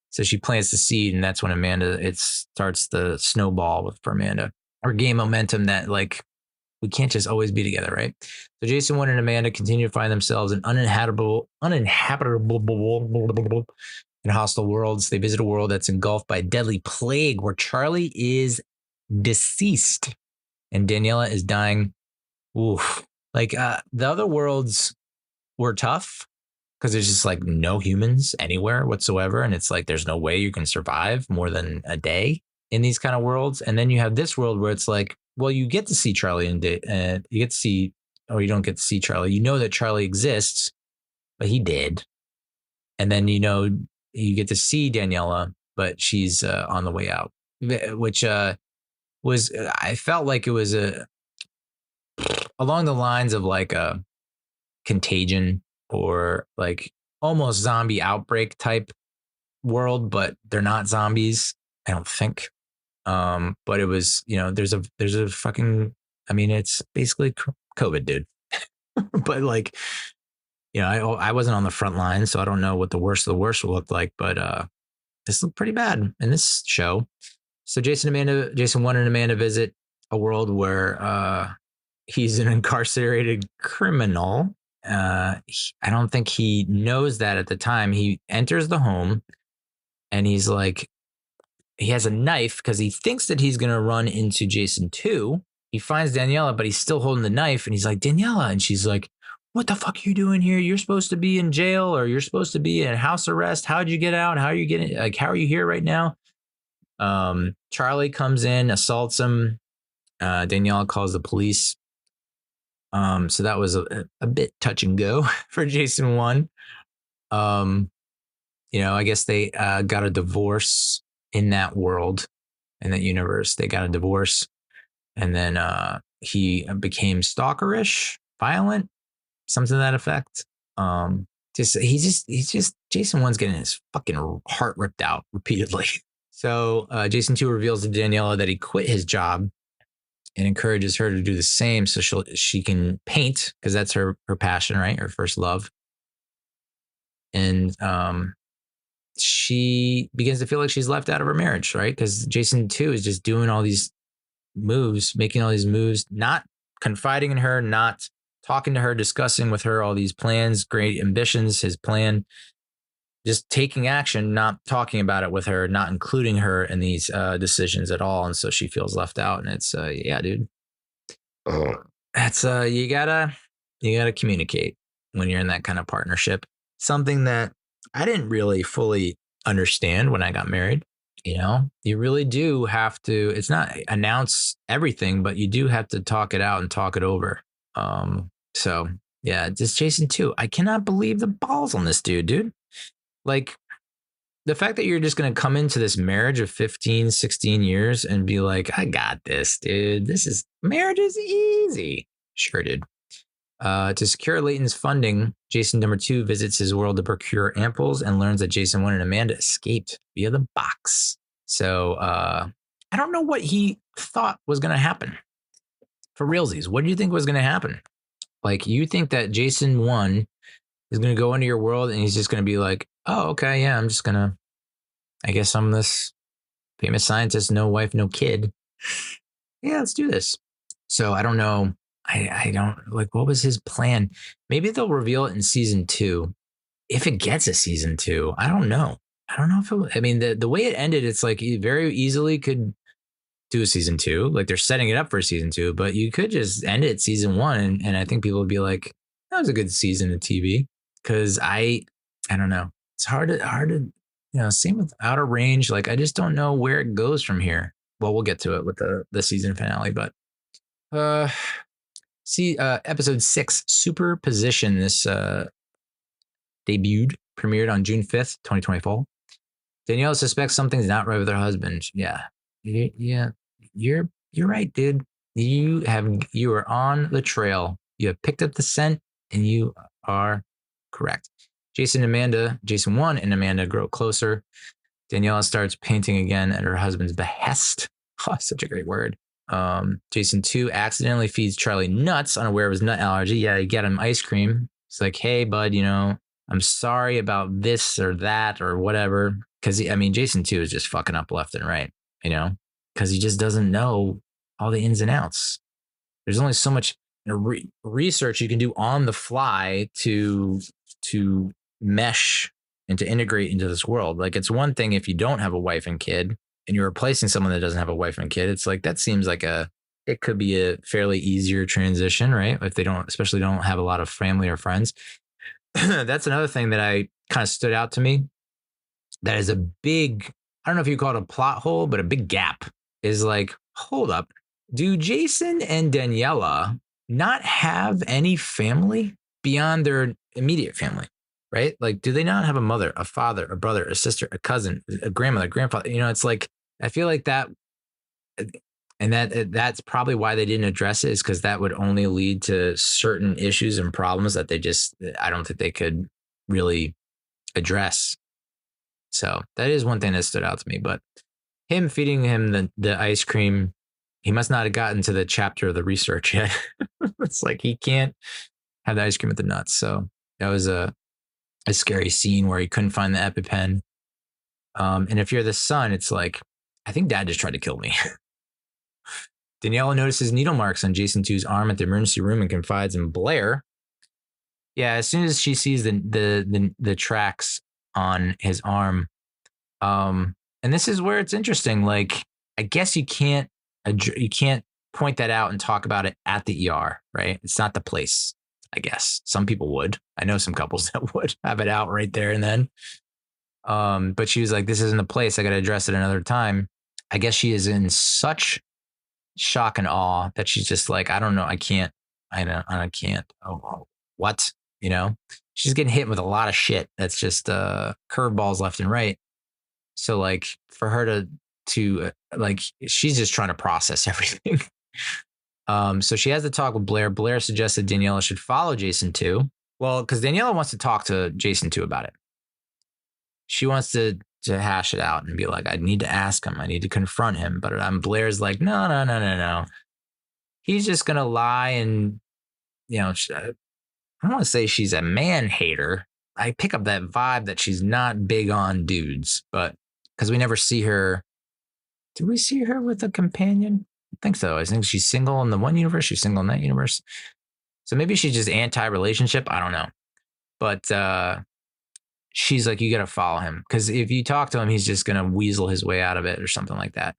So she plants the seed, and that's when it starts the snowball for Amanda. Or gain momentum that, like, we can't just always be together, right? So Jason 1 and Amanda continue to find themselves in uninhabitable and hostile worlds. They visit a world that's engulfed by a deadly plague where Charlie is deceased and Daniela is dying. Oof. Like the other worlds were tough because there's just like no humans anywhere whatsoever. And it's like there's no way you can survive more than a day in these kind of worlds. And then you have this world where it's like, well, you get to see Charlie and you get to see, or you don't get to see Charlie. You know that Charlie exists, but he did. And then, you get to see Daniela, but she's on the way out, which I felt like it was along the lines of like a Contagion or like almost zombie outbreak type world, but they're not zombies, I don't think. But it was, there's a fucking, it's basically COVID, dude. But like, I wasn't on the front line, so I don't know what the worst of the worst will look like, but this looked pretty bad in this show. So Jason 1 and Amanda visit a world where he's an incarcerated criminal. I don't think he knows that at the time. He enters the home and he's like, he has a knife because he thinks that he's going to run into Jason 2. He finds Daniela, but he's still holding the knife. And he's like, Daniela. And she's like, what the fuck are you doing here? You're supposed to be in jail or you're supposed to be in house arrest. How'd you get out? How are you getting, like, how are you here right now? Charlie comes in, assaults him. Daniela calls the police. So that was a bit touch and go for Jason 1. I guess they got a divorce in that world, in that universe. They got a divorce, and then he became stalkerish, violent, something to that effect. He's just Jason 1's getting his fucking heart ripped out repeatedly. So Jason 2 reveals to Daniela that he quit his job and encourages her to do the same so she can paint, because that's her passion, right? Her first love. And she begins to feel like she's left out of her marriage, right? Because Jason 2 is just doing all these moves, making all these moves, not confiding in her, not talking to her, discussing with her all these plans, great ambitions, his plan, just taking action, not talking about it with her, not including her in these decisions at all. And so she feels left out. And it's, yeah, dude. That's you gotta communicate when you're in that kind of partnership. Something that I didn't really fully understand when I got married. You really do have to, it's not announce everything, but you do have to talk it out and talk it over. So yeah, just Jason 2. I cannot believe the balls on this dude. Like, the fact that you're just going to come into this marriage of 15, 16 years and be like, I got this, dude. Marriage is easy. Sure, dude. To secure Layton's funding, Jason number 2 visits his world to procure amples and learns that Jason 1 and Amanda escaped via the box. So I don't know what he thought was going to happen. For realsies, what do you think was going to happen? Like, you think that Jason 1 is going to go into your world and he's just going to be like, oh, okay, yeah, I guess I'm this famous scientist, no wife, no kid. Yeah, let's do this. So I don't know. I don't, like, what was his plan? Maybe they'll reveal it in season 2. If it gets a season 2, I don't know. I don't know if the way it ended, it's like you very easily could do a season 2. Like, they're setting it up for season 2, but you could just end it at season 1. And I think people would be like, that was a good season of TV. Cause I don't know. It's hard to, same with Outer Range. Like, I just don't know where it goes from here. Well, we'll get to it with the season finale, but episode 6, Superposition. This premiered on June 5th, 2024. Daniela suspects something's not right with her husband. Yeah. You're right, dude. You are on the trail. You have picked up the scent and you are correct. Jason 1 and Amanda grow closer. Daniela starts painting again at her husband's behest. Oh, such a great word. Jason 2 accidentally feeds Charlie nuts, unaware of his nut allergy. Yeah, you get him ice cream. It's like, hey, bud, I'm sorry about this or that or whatever. Because, Jason 2 is just fucking up left and right, because he just doesn't know all the ins and outs. There's only so much research you can do on the fly to mesh and to integrate into this world. Like, it's one thing if you don't have a wife and kid and you're replacing someone that doesn't have a wife and kid. It's like, that seems like it could be a fairly easier transition, right? If they especially don't have a lot of family or friends. That's another thing that I kind of stood out to me. That is a big, I don't know if you call it a plot hole, but a big gap is like, hold up. Do Jason and Daniela not have any family beyond their immediate family, right? Like, do they not have a mother, a father, a brother, a sister, a cousin, a grandmother, grandfather? It's like, I feel like that, and that's probably why they didn't address it, is because that would only lead to certain issues and problems that I don't think they could really address. So that is one thing that stood out to me. But him feeding him the ice cream, he must not have gotten to the chapter of the research yet. It's like, he can't have the ice cream with the nuts. So that was a scary scene where he couldn't find the EpiPen. And if you're the son, it's like, I think dad just tried to kill me. Daniela notices needle marks on Jason 2's arm at the emergency room and confides in Blair. Yeah, as soon as she sees the tracks on his arm, and this is where it's interesting. Like, I guess you can't point that out and talk about it at the ER, right? It's not the place. I guess some people would. I know some couples that would have it out right there and then. But she was like, "This isn't the place. I got to address it another time." I guess she is in such shock and awe that she's just like, I don't know. I can't. Oh, what? She's getting hit with a lot of shit. That's just curveballs left and right. So like, for her to like, she's just trying to process everything. So she has to talk with Blair. Blair suggested Daniela should follow Jason 2. Well, because Daniela wants to talk to Jason 2 about it. She wants to hash it out and be like, I need to ask him. I need to confront him. But Blair's like, no. He's just going to lie. And, I don't want to say she's a man hater. I pick up that vibe that she's not big on dudes, but because we never see her. Do we see her with a companion? I think so. I think she's single in the one universe. She's single in that universe. So maybe she's just anti-relationship. I don't know. But she's like, you got to follow him. Because if you talk to him, he's just going to weasel his way out of it or something like that.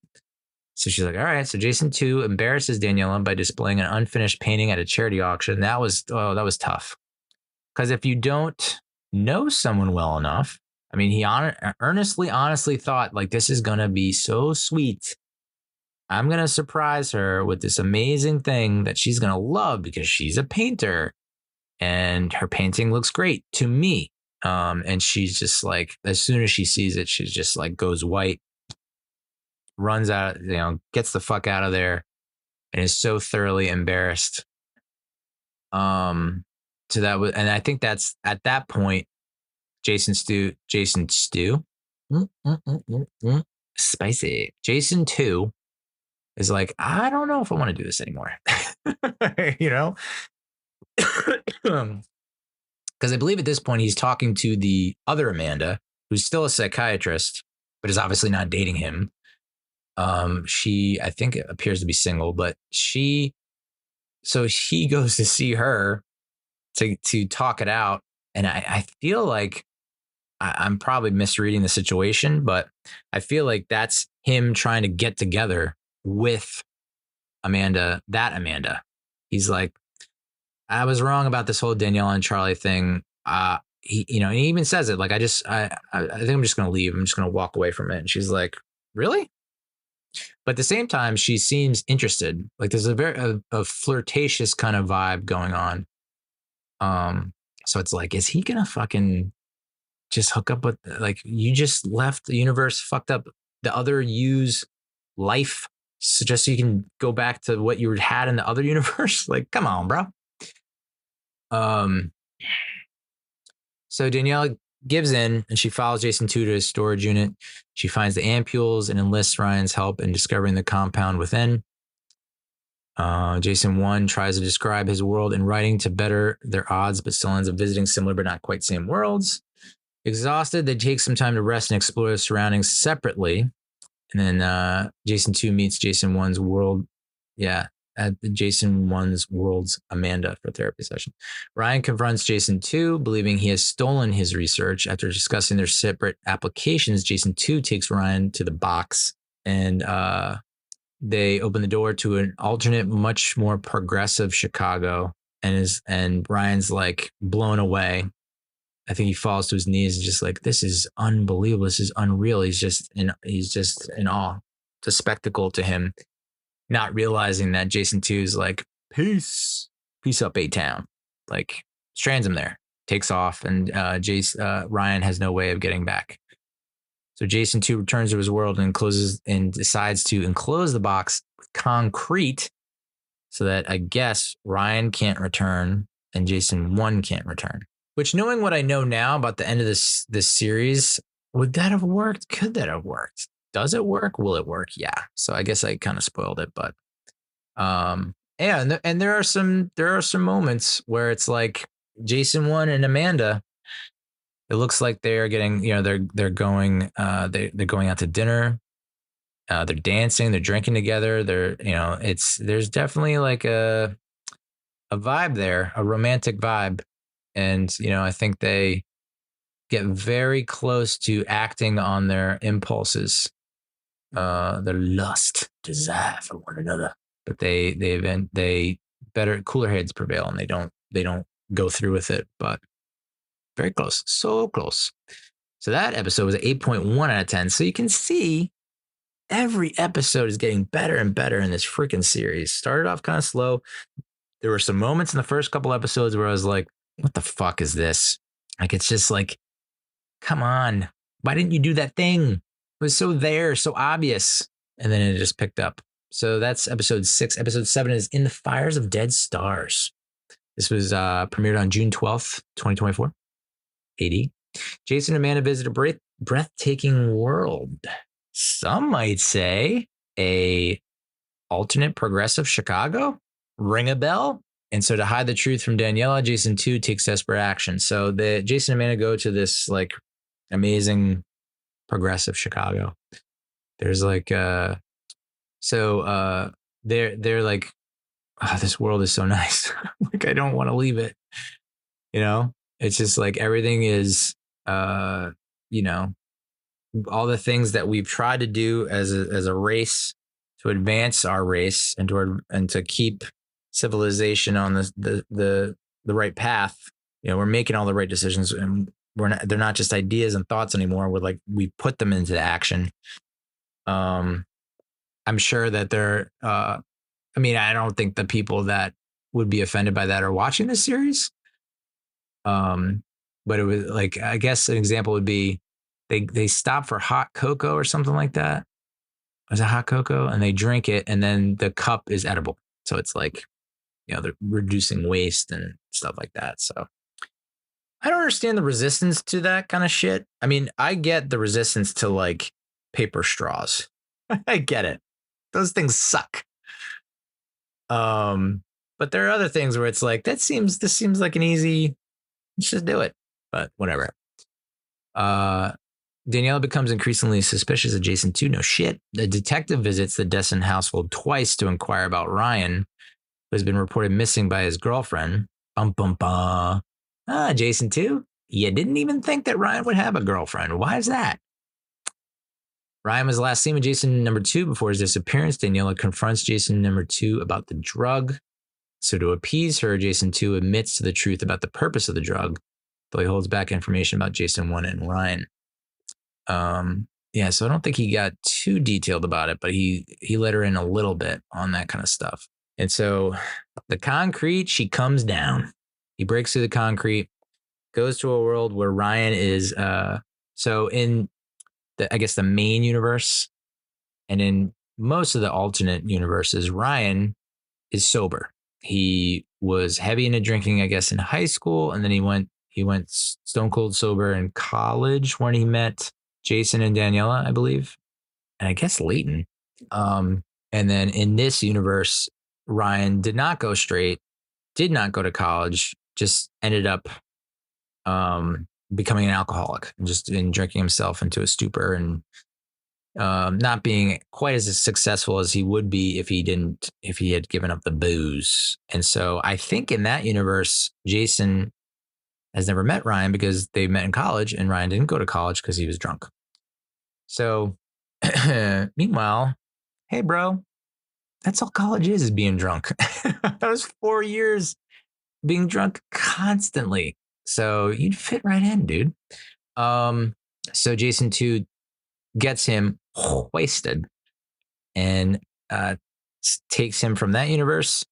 So she's like, all right. So Jason 2 embarrasses Daniela by displaying an unfinished painting at a charity auction. That was tough. Because if you don't know someone well enough, he honestly thought, like, this is going to be so sweet. I'm going to surprise her with this amazing thing that she's going to love because she's a painter and her painting looks great to me. And she's just like, as soon as she sees it, she's just like, goes white, runs out, gets the fuck out of there and is so thoroughly embarrassed. So that was, and I think that's at that point, Jason Stew, spicy. Jason 2 is like, I don't know if I want to do this anymore. Because I believe at this point he's talking to the other Amanda, who's still a psychiatrist, but is obviously not dating him. She, I think, appears to be single, but so he goes to see her to talk it out. And I feel like I'm probably misreading the situation, but I feel like that's him trying to get together with Amanda. He's like, I was wrong about this whole Daniela and Charlie thing. He even says it like, I think I'm just going to leave. I'm just going to walk away from it. And she's like, really? But at the same time, she seems interested. Like, there's a very flirtatious kind of vibe going on. So it's like, is he going to fucking just hook up with, like, you just left the universe, fucked up the other you's life just so you can go back to what you had in the other universe? Like, come on, bro. So Daniela gives in and she follows Jason 2 to his storage unit. She finds the ampules and enlists Ryan's help in discovering the compound within. Jason 1 tries to describe his world in writing to better their odds, but still ends up visiting similar but not quite same worlds. Exhausted, they take some time to rest and explore the surroundings separately. And then Jason 2 meets Jason 1's world. Yeah, at Jason 1's world's Amanda for a therapy session. Ryan confronts Jason 2, believing he has stolen his research. After discussing their separate applications, Jason 2 takes Ryan to the box and they open the door to an alternate, much more progressive Chicago. And Ryan's like blown away. I think he falls to his knees and just like, this is unbelievable. This is unreal. He's just in awe. It's a spectacle to him, not realizing that Jason 2 is like, peace up, A-Town. Like strands him there, takes off, and Ryan has no way of getting back. So Jason 2 returns to his world and decides to enclose the box with concrete so that I guess Ryan can't return and Jason 1 can't return. Which, knowing what I know now about the end of this series, would that have worked? Could that have worked? Does it work? Will it work? Yeah. So I guess I kind of spoiled it, but yeah. And there are some moments where it's like Jason 1 and Amanda. It looks like they're getting, they're going out to dinner. They're dancing. They're drinking together. There's definitely like a vibe there, a romantic vibe. And, I think they get very close to acting on their impulses, their lust, desire for one another. But cooler heads prevail and they don't go through with it, but very close, so close. So that episode was an 8.1 out of 10. So you can see every episode is getting better and better in this freaking series. Started off kind of slow. There were some moments in the first couple episodes where I was like, what the fuck is this? Like, it's just like, come on. Why didn't you do that thing? It was so obvious. And then it just picked up. So that's episode 6. Episode 7 is In the Fires of Dead Stars. This was premiered on June 12th, 2024. AD. Jason and Amanda visit a breathtaking world. Some might say a alternate progressive Chicago. Ring a bell? And so to hide the truth from Daniela, Jason 2 takes desperate action. So Jason and Amanda go to this like amazing progressive Chicago. There's like they're like, oh, this world is so nice. Like I don't want to leave it. It's just like everything is all the things that we've tried to do as a race to advance our race and to keep civilization on the right path. We're making all the right decisions, and they're not just ideas and thoughts anymore. We put them into action. I'm sure that I don't think the people that would be offended by that are watching this series. But it was like, I guess an example would be they stop for hot cocoa or something like that. Was it hot cocoa? And they drink it, and then the cup is edible. So it's like, they're reducing waste and stuff like that. So I don't understand the resistance to that kind of shit. I mean, I get the resistance to like paper straws. I get it. Those things suck. But there are other things where it's like, this seems like an easy, let's just do it. But whatever. Daniela becomes increasingly suspicious of Jason 2. No shit. The detective visits the Dessen household twice to inquire about Ryan, who has been reported missing by his girlfriend. Jason 2? You didn't even think that Ryan would have a girlfriend. Why is that? Ryan was last seen with Jason number 2 before his disappearance. Daniela confronts Jason number 2 about the drug. So to appease her, Jason 2 admits to the truth about the purpose of the drug, though he holds back information about Jason 1 and Ryan. So I don't think he got too detailed about it, but he let her in a little bit on that kind of stuff. And so the concrete, she comes down. He breaks through the concrete, goes to a world where Ryan is, so in the main universe and in most of the alternate universes, Ryan is sober. He was heavy into drinking, I guess, in high school. And then He went stone cold sober in college when he met Jason and Daniela, I believe, and I guess Leighton. And then in this universe, Ryan did not go straight, did not go to college, just ended up becoming an alcoholic, just in drinking himself into a stupor and not being quite as successful as he would be if he had given up the booze. And so I think in that universe, Jason has never met Ryan because they met in college, and Ryan didn't go to college because he was drunk. So meanwhile, hey bro, that's all college is being drunk. That was 4 years being drunk constantly. So you'd fit right in, dude. So Jason 2 gets him wasted and takes him from that universe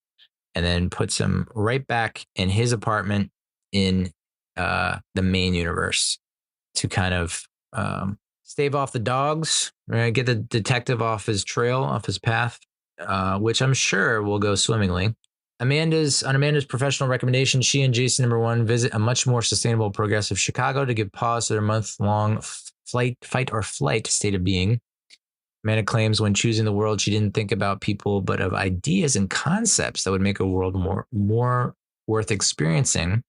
and then puts him right back in his apartment in the main universe to kind of stave off the dogs, right? Get the detective off his trail, off his path, which I'm sure will go swimmingly. On Amanda's professional recommendation, she and Jason number 1 visit a much more sustainable, progressive Chicago to give pause to their month-long fight or flight state of being. Amanda claims when choosing the world, she didn't think about people, but of ideas and concepts that would make a world more worth experiencing.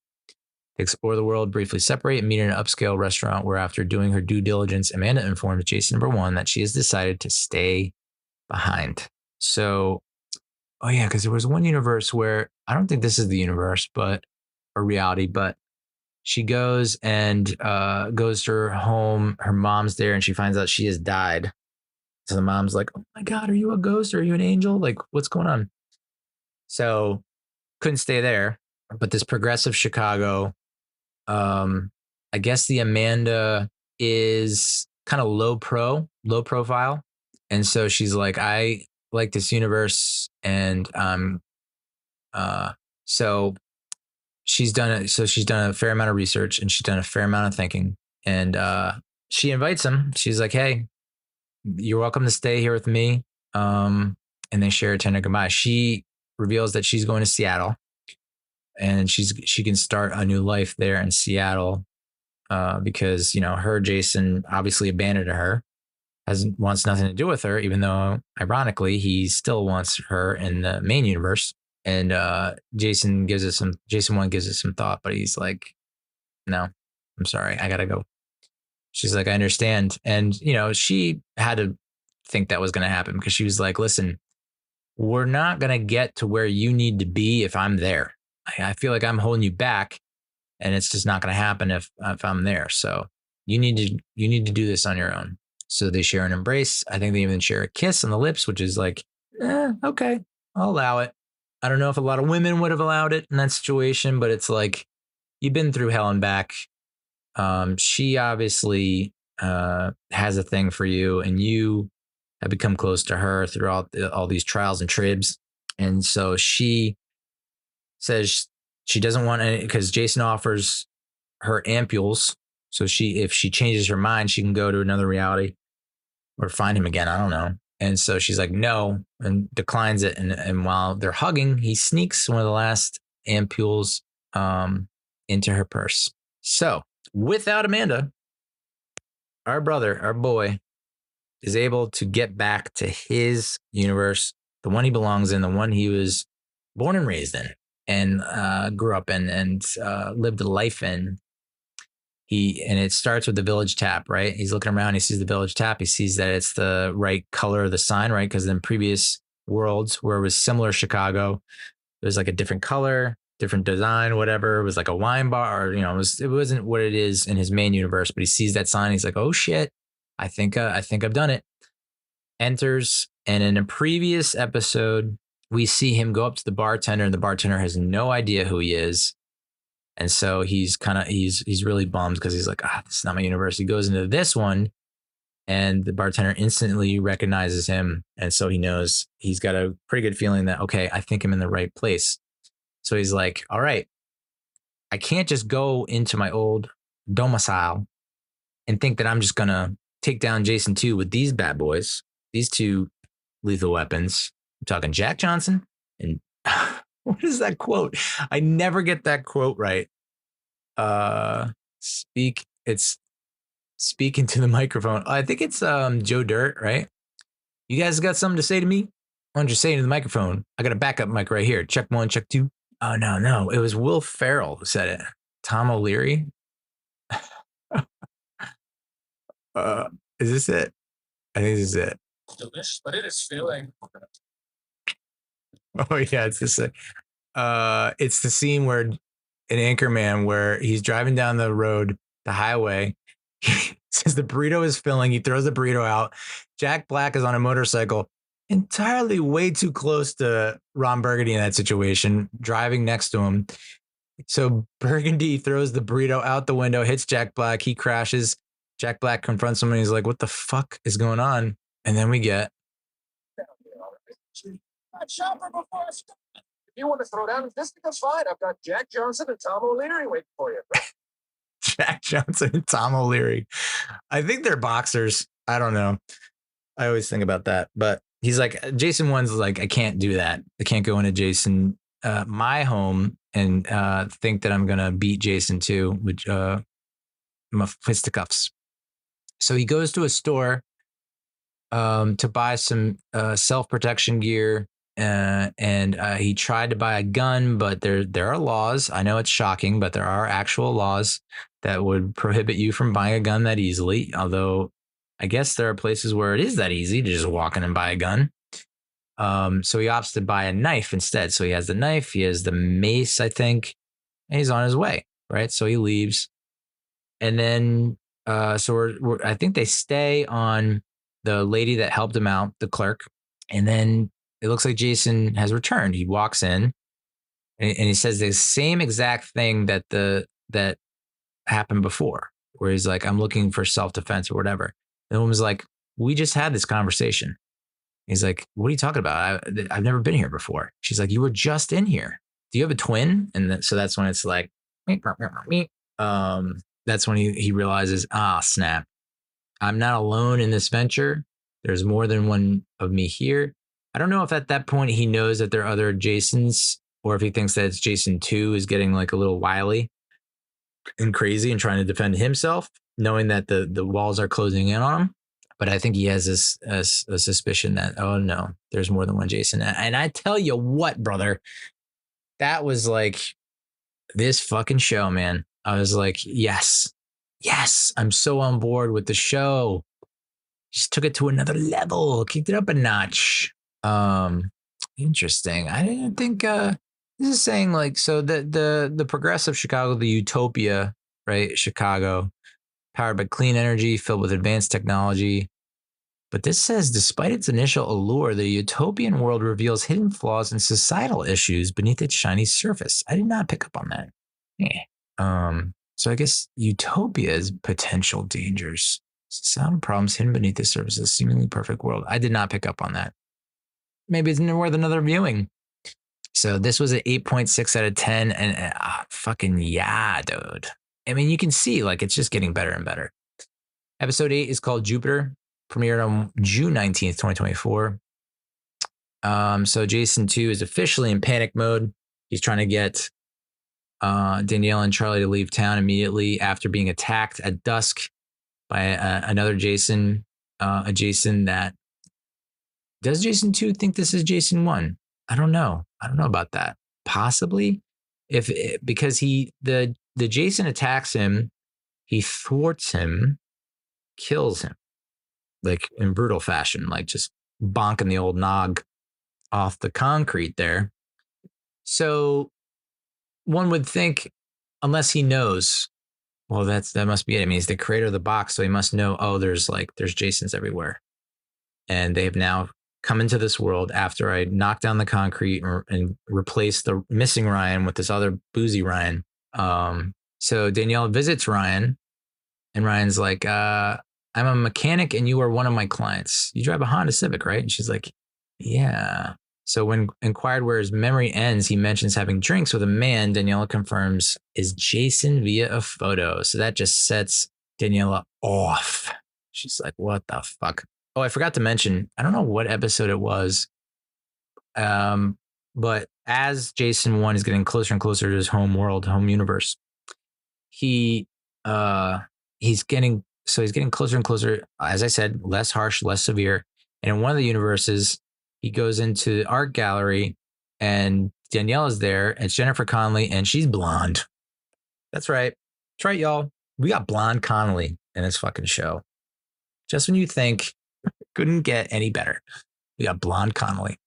They explore the world, briefly separate, and meet in an upscale restaurant where, after doing her due diligence, Amanda informs Jason number 1 that she has decided to stay behind. So, oh yeah, because there was one universe where, I don't think this is the universe, but or reality, but she goes and goes to her home. Her mom's there, and she finds out she has died. So the mom's like, "Oh my God, are you a ghost? Are you an angel? Like, what's going on?" So couldn't stay there. But this progressive Chicago, I guess the Amanda is kind of low profile. And so she's like, I like this universe. And so she's done it. So she's done a fair amount of research and she's done a fair amount of thinking. And she invites him. She's like, "Hey, you're welcome to stay here with me." And they share a tender goodbye. She reveals that she's going to Seattle and she can start a new life there in Seattle because, her Jason obviously abandoned her, wants nothing to do with her, even though ironically he still wants her in the main universe. And Jason 1 gives it some thought, but he's like, "No, I'm sorry, I gotta go." She's like, "I understand." And, she had to think that was going to happen because she was like, "Listen, we're not going to get to where you need to be if I'm there. I feel like I'm holding you back and it's just not going to happen if I'm there. So you need to do this on your own." So they share an embrace. I think they even share a kiss on the lips, which is like, okay, I'll allow it. I don't know if a lot of women would have allowed it in that situation, but it's like, you've been through hell and back. She obviously has a thing for you, and you have become close to her throughout all these trials and tribs. And so she says she doesn't want any, because Jason offers her ampules. So if she changes her mind, she can go to another reality or find him again. I don't know. And so she's like, no, and declines it. And while they're hugging, he sneaks one of the last ampules into her purse. So without Amanda, our brother, our boy, is able to get back to his universe, the one he belongs in, the one he was born and raised in and grew up in and lived a life in. And it starts with the village tap, right? He's looking around, he sees the village tap, he sees that it's the right color of the sign, right? Because in previous worlds where it was similar Chicago, it was like a different color, different design, whatever. It was like a wine bar, or, it wasn't what it is in his main universe, but he sees that sign, he's like, "Oh shit, I think I've done it." Enters, and in a previous episode, we see him go up to the bartender, and the bartender has no idea who he is. And so he's really bummed because he's like, this is not my universe. He goes into this one and the bartender instantly recognizes him. And so he knows, he's got a pretty good feeling that, okay, I think I'm in the right place. So he's like, all right, I can't just go into my old domicile and think that I'm just going to take down Jason 2 with these bad boys, these two lethal weapons. I'm talking Jack Johnson and what is that quote? I never get that quote right. Speak. It's speaking to the microphone. I think it's Joe Dirt, right? You guys got something to say to me? Why don't you say it to the microphone? I got a backup mic right here. Check 1, check 2. Oh no. It was Will Ferrell who said it. Tom O'Leary. Is this it? I think this is it. Delicious, but it is filling. Oh yeah, it's this. It's the scene where an Anchorman where he's driving down the road, the highway. He says the burrito is filling. He throws the burrito out. Jack Black is on a motorcycle, entirely way too close to Ron Burgundy in that situation, driving next to him. So Burgundy throws the burrito out the window, hits Jack Black. He crashes. Jack Black confronts him and he's like, what the fuck is going on? And then we get. Shopper before I start. If you want to throw down, this becomes fine. I've got Jack Johnson and Tom O'Leary waiting for you. Jack Johnson and Tom O'Leary. I think they're boxers. I don't know. I always think about that. But he's like, Jason 1's like, I can't do that. I can't go into Jason, my home and think that I'm going to beat Jason 2 with my fisticuffs. So he goes to a store to buy some self-protection gear. And he tried to buy a gun, but there are laws. I know it's shocking, but there are actual laws that would prohibit you from buying a gun that easily. Although I guess there are places where it is that easy to just walk in and buy a gun. So he opts to buy a knife instead. So he has the knife, he has the mace, I think, and he's on his way, right? So he leaves. And then, so I think they stay on the lady that helped him out, the clerk. And then it looks like Jason has returned. He walks in and he says the same exact thing that happened before, where he's like, I'm looking for self-defense or whatever. And the woman's like, we just had this conversation. He's like, what are you talking about? I've never been here before. She's like, you were just in here. Do you have a twin? And so that's when it's like, that's when he realizes, snap. I'm not alone in this venture. There's more than one of me here. I don't know if at that point he knows that there are other Jasons or if he thinks that it's Jason 2 is getting like a little wily and crazy and trying to defend himself, knowing that the walls are closing in on him. But I think he has this a suspicion that, oh no, there's more than one Jason. And I tell you what, brother, that was like this fucking show, man. I was like, yes, I'm so on board with the show. Just took it to another level, kicked it up a notch. Interesting. I didn't think this is saying like, so the progressive Chicago, the utopia, right? Chicago, powered by clean energy, filled with advanced technology. But this says, despite its initial allure, the utopian world reveals hidden flaws and societal issues beneath its shiny surface. I did not pick up on that. Yeah. So I guess utopia is potential dangers. Sound problems hidden beneath the surface of a seemingly perfect world. I did not pick up on that. Maybe it's worth another viewing. So this was an 8.6 out of 10. And fucking yeah, dude. I mean, you can see like it's just getting better and better. Episode 8 is called Jupiter. Premiered on June 19th, 2024. So Jason 2 is officially in panic mode. He's trying to get Daniela and Charlie to leave town immediately after being attacked at dusk by another Jason. A Jason that... Does Jason 2 think this is Jason 1? I don't know. I don't know about that. Possibly. Because the Jason attacks him, he thwarts him, kills him. Like in brutal fashion, like just bonking the old nog off the concrete there. So one would think, unless he knows, well, that must be it. I mean, he's the creator of the box, so he must know, oh, there's Jasons everywhere. And they've now come into this world after I knocked down the concrete and replaced the missing Ryan with this other boozy Ryan. So Daniela visits Ryan, and Ryan's like, I'm a mechanic and you are one of my clients. You drive a Honda Civic, right? And she's like, yeah. So when inquired where his memory ends, he mentions having drinks with a man Daniela confirms is Jason via a photo. So that just sets Daniela off. She's like, what the fuck? Oh, I forgot to mention, I don't know what episode it was. But as Jason 1 is getting closer and closer to his home world, home universe, he he's getting closer and closer. As I said, less harsh, less severe. And in one of the universes, he goes into the art gallery, and Daniela's there. And it's Jennifer Connelly, and she's blonde. That's right. That's right, y'all. We got blonde Connelly in this fucking show. Just when you think couldn't get any better, we got blonde Connelly.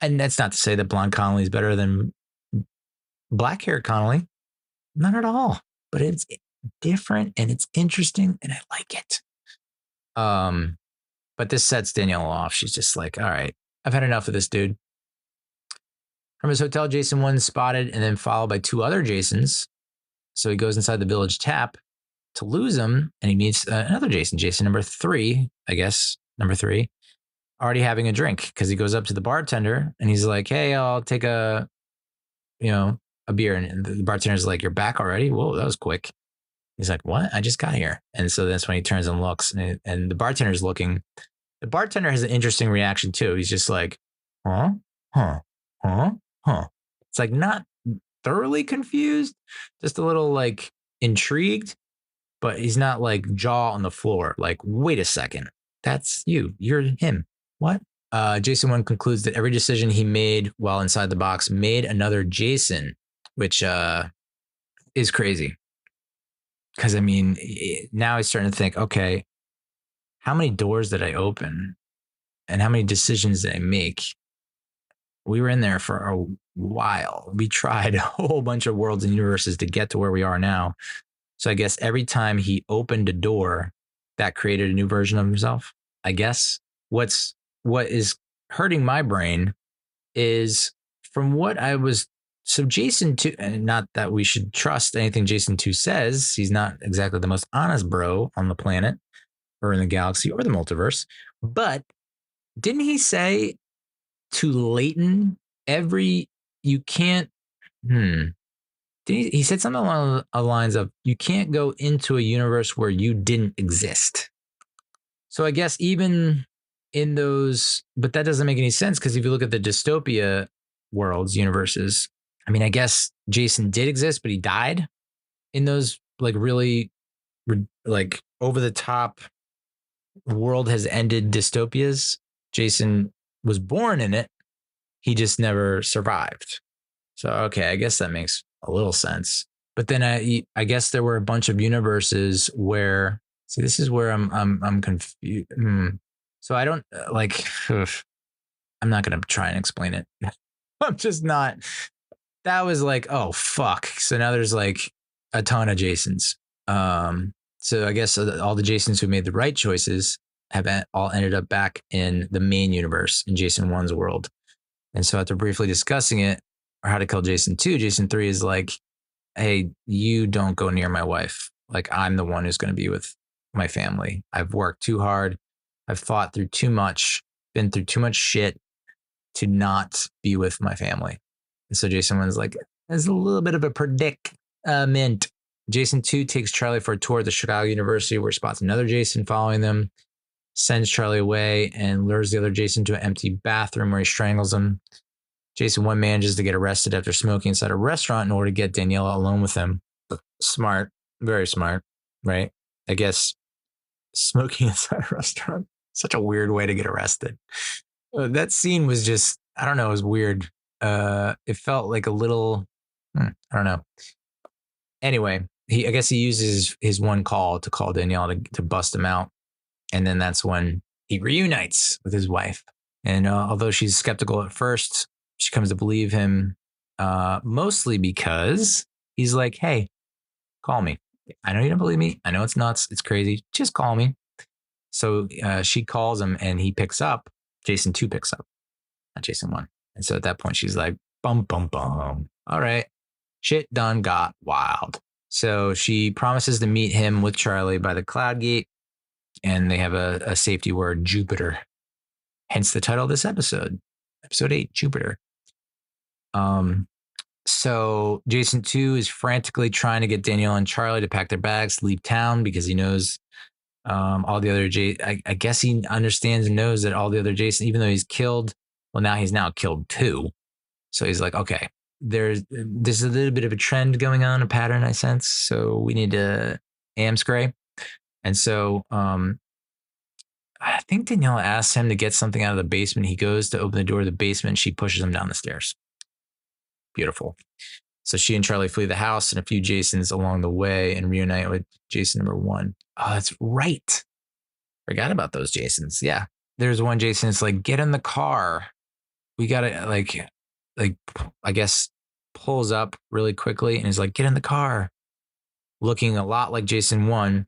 And that's not to say that blonde Connelly is better than black hair Connelly. Not at all. But it's different and it's interesting and I like it. But this sets Daniela off. She's just like, all right, I've had enough of this dude. From his hotel, Jason 1's spotted and then followed by 2 other Jasons. So he goes inside the village tap to lose him, and he meets another Jason number 3, I guess, number 3, already having a drink, because he goes up to the bartender and he's like, hey, I'll take a beer. And the bartender's like, you're back already? Whoa, that was quick. He's like, what? I just got here. And so that's when he turns and looks, and the bartender's looking. The bartender has an interesting reaction too. He's just like, huh? It's like not thoroughly confused, just a little like intrigued, but he's not like jaw on the floor. Like, wait a second, that's you. You're him. What? Jason 1 concludes that every decision he made while inside the box made another Jason, which is crazy. Because I mean, now he's starting to think, okay, how many doors did I open, and how many decisions did I make? We were in there for a while. We tried a whole bunch of worlds and universes to get to where we are now. So I guess every time he opened a door, that created a new version of himself. I guess what is hurting my brain is from what I was. So Jason 2, and not that we should trust anything Jason 2 says. He's not exactly the most honest bro on the planet or in the galaxy or the multiverse. But didn't he say to Leighton, he said something along the lines of, you can't go into a universe where you didn't exist. So I guess even in those, but that doesn't make any sense, because if you look at the dystopia worlds, universes, I mean, I guess Jason did exist, but he died in those like really like over the top world has ended dystopias. Jason was born in it. He just never survived. So, okay, I guess that makes a little sense. But then I guess there were a bunch of universes where, see, this is where I'm confused. So I don't I'm not going to try and explain it. I'm just not. That was like, oh, fuck. So now there's like a ton of Jasons. So I guess all the Jasons who made the right choices have all ended up back in the main universe in Jason 1's world. And so after briefly discussing it, or how to kill Jason 2, Jason 3 is like, hey, you don't go near my wife. Like, I'm the one who's going to be with my family. I've worked too hard. I've fought through too much, been through too much shit to not be with my family. And so Jason 1's like, there's a little bit of a predicament. Jason 2 takes Charlie for a tour at the Chicago University, where he spots another Jason following them, sends Charlie away, and lures the other Jason to an empty bathroom where he strangles him. Jason 1 manages to get arrested after smoking inside a restaurant in order to get Daniela alone with him. Smart. Very smart, right? I guess smoking inside a restaurant, such a weird way to get arrested. That scene was just, I don't know, it was weird. It felt like a little, I don't know. Anyway, I guess he uses his one call to call Daniela to bust him out. And then that's when he reunites with his wife. And although she's skeptical at first, she comes to believe him, mostly because he's like, hey, call me. I know you don't believe me. I know it's nuts. It's crazy. Just call me. So she calls him and he picks up. Jason 2 picks up, not Jason 1. And so at that point, she's like, bum, bum, bum. All right. Shit done got wild. So she promises to meet him with Charlie by the Cloud Gate. And they have a safety word, Jupiter. Hence the title of this episode. Episode 8, Jupiter. So Jason 2 is frantically trying to get Daniela and Charlie to pack their bags, leave town, because he knows all the other I guess he understands and knows that all the other Jason, even though he's killed, well, now he's killed 2. So he's like, okay, there's a little bit of a trend going on, a pattern I sense. So we need to Amscray. And so I think Daniela asks him to get something out of the basement. He goes to open the door of the basement. She pushes him down the stairs. Beautiful. So she and Charlie flee the house and a few Jasons along the way and reunite with Jason number 1. Oh, that's right. Forgot about those Jasons. Yeah. There's one Jason that's like, get in the car. We got to like, I guess pulls up really quickly and is like, get in the car. Looking a lot like Jason 1.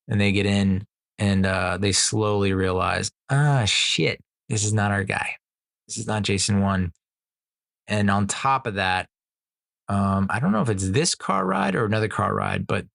And they get in and they slowly realize, shit, this is not our guy. This is not Jason 1. And on top of that, I don't know if it's this car ride or another car ride, but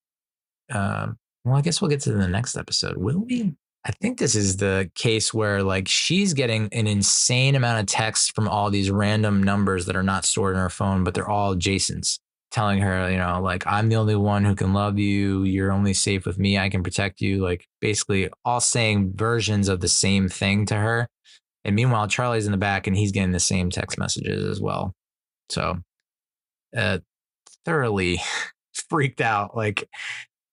well, I guess we'll get to the next episode. Will we? I think this is the case where like she's getting an insane amount of texts from all these random numbers that are not stored in her phone, but they're all Jason's telling her, you know, like, I'm the only one who can love you. You're only safe with me. I can protect you. Like basically all saying versions of the same thing to her. And meanwhile, Charlie's in the back and he's getting the same text messages as well. So thoroughly freaked out. Like,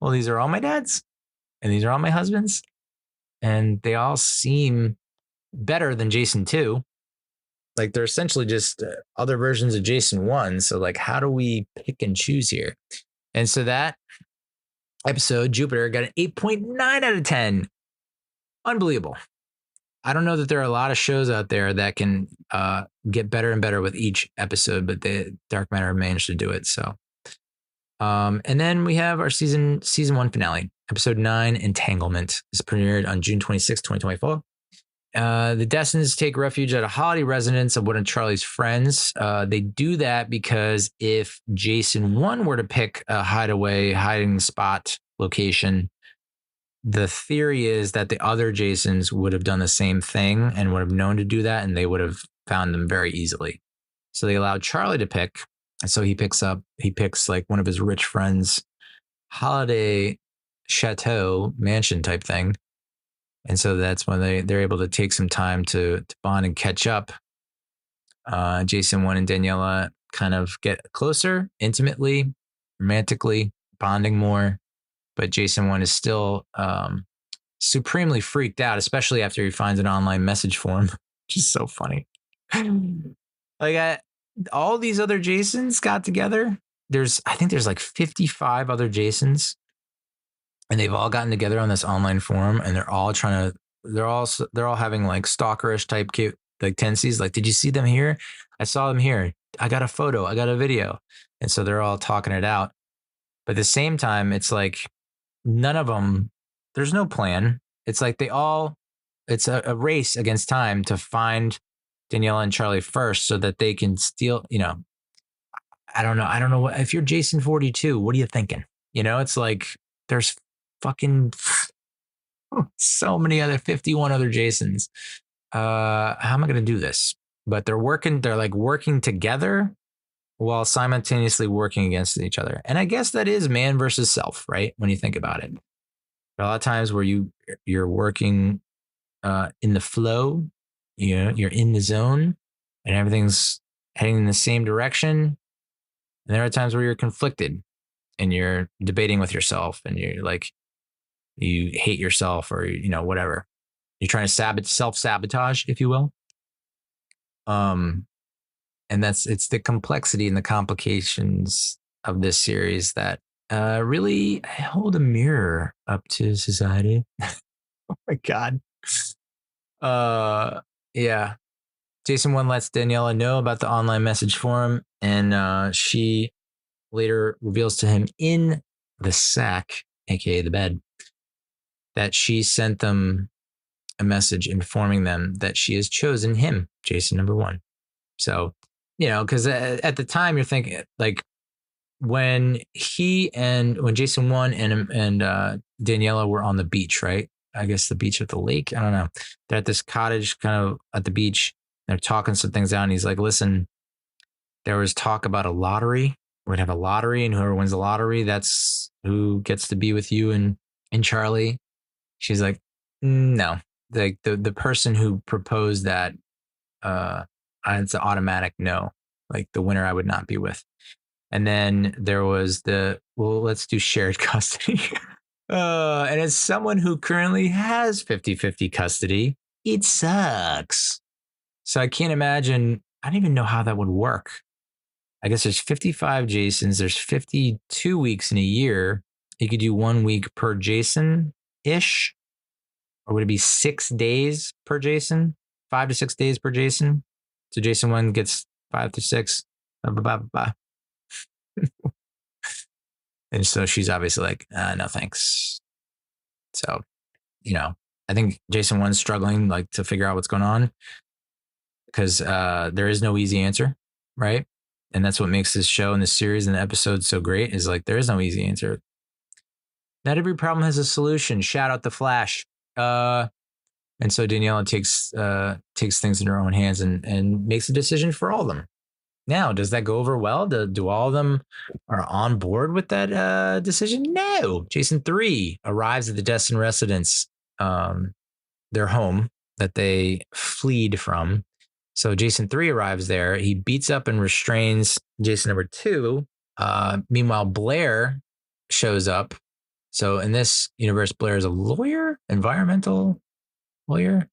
well, these are all my dads and these are all my husbands. And they all seem better than Jason 2. Like they're essentially just other versions of Jason 1. So like, how do we pick and choose here? And so that episode, Jupiter, got an 8.9 out of 10. Unbelievable. I don't know that there are a lot of shows out there that can get better and better with each episode, but the Dark Matter managed to do it. So, and then we have our season 1 finale, episode 9, Entanglement. This premiered on June 26, 2024. The Dessens take refuge at a holiday residence of one of Charlie's friends. They do that because if Jason 1 were to pick a hideaway, hiding spot location, the theory is that the other Jasons would have done the same thing and would have known to do that, and they would have found them very easily. So they allowed Charlie to pick. And so he picks like one of his rich friends' holiday chateau mansion type thing. And so that's when they're able to take some time to bond and catch up. Jason 1 and Daniela kind of get closer, intimately, romantically, bonding more. But Jason 1 is still supremely freaked out, especially after he finds an online message form, which is so funny. Like all these other Jasons got together. I think there's like 55 other Jasons. And they've all gotten together on this online forum, and they're all having like stalkerish type like tendencies. Like, did you see them here? I saw them here. I got a photo. I got a video. And so they're all talking it out. But at the same time, it's like none of them, there's no plan. It's like it's a race against time to find Daniela and Charlie first so that they can steal, you know, I don't know what, if you're Jason 42, what are you thinking? You know, it's like there's fucking so many other 51 other Jasons. How am I going to do this? But they're like working together while simultaneously working against each other. And I guess that is man versus self, right? When you think about it. There are a lot of times where you're working in the flow, you know, you're in the zone and everything's heading in the same direction. And there are times where you're conflicted and you're debating with yourself and you're like, you hate yourself or, you know, whatever. You're trying to self-sabotage, if you will. And it's the complexity and the complications of this series that really hold a mirror up to society. Oh my God. Yeah. Jason 1 lets Daniela know about the online message forum, and she later reveals to him in the sack, aka the bed, that she sent them a message informing them that she has chosen him, Jason number 1. So, you know, because at the time you're thinking like when Jason 1 and Daniela were on the beach, right? I guess the beach at the lake. I don't know. They're at this cottage kind of at the beach. They're talking some things out. And he's like, listen, there was talk about a lottery. We'd have a lottery, and whoever wins the lottery, that's who gets to be with you and Charlie. She's like, no. Like the person who proposed that, it's an automatic no. like the winner I would not be with. And then there was let's do shared custody. And as someone who currently has 50-50 custody, it sucks. So I can't imagine, I don't even know how that would work. I guess there's 55 Jasons, there's 52 weeks in a year. You could do 1 week per Jason-ish. Or would it be 6 days per Jason? 5 to 6 days per Jason? So Jason 1 gets 5 to 6. Blah, blah, blah, blah. And so she's obviously like, no thanks. So, I think Jason 1's struggling like to figure out what's going on because there is no easy answer, right? And that's what makes this show and this series and the episode so great is like there is no easy answer. Not every problem has a solution. Shout out the Flash. And so Daniela takes things in her own hands and makes a decision for all of them. Now, does that go over well? Do all of them are on board with that decision? No. Jason 3 arrives at the Dessen residence, their home that they fled from. So Jason 3 arrives there. He beats up and restrains Jason number 2. Meanwhile, Blair shows up. So in this universe, Blair is a lawyer, environmental lawyer.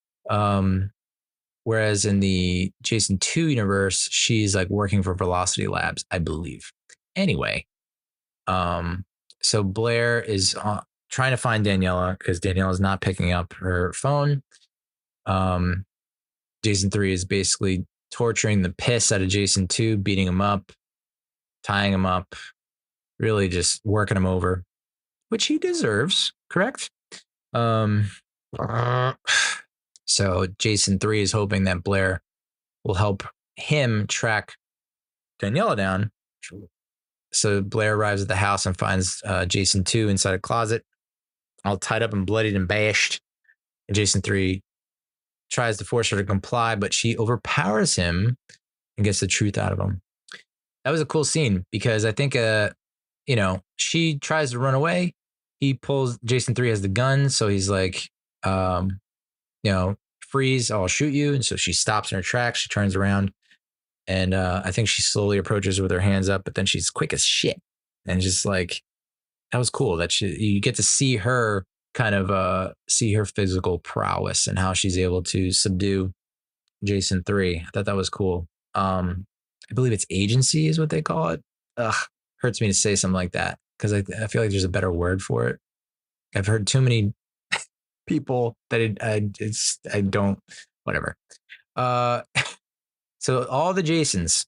Whereas in the Jason 2 universe, she's like working for Velocity Labs, I believe. Anyway, so Blair is trying to find Daniela because Daniela is not picking up her phone. Jason 3 is basically torturing the piss out of Jason 2, beating him up, tying him up, really just working him over, which he deserves, correct? So Jason 3 is hoping that Blair will help him track Daniela down. So Blair arrives at the house and finds Jason 2 inside a closet, all tied up and bloodied and bashed. And Jason 3 tries to force her to comply, but she overpowers him and gets the truth out of him. That was a cool scene because I think, she tries to run away. Jason 3 has the gun. So he's like, freeze, I'll shoot you. And so she stops in her tracks. She turns around and I think she slowly approaches with her hands up, but then she's quick as shit. And just like, that was cool that you get to see her kind of see her physical prowess and how she's able to subdue Jason 3. I thought that was cool. I believe it's agency is what they call it. Hurts me to say something like that because I feel like there's a better word for it. I've heard too many people that I don't, whatever. So all the Jasons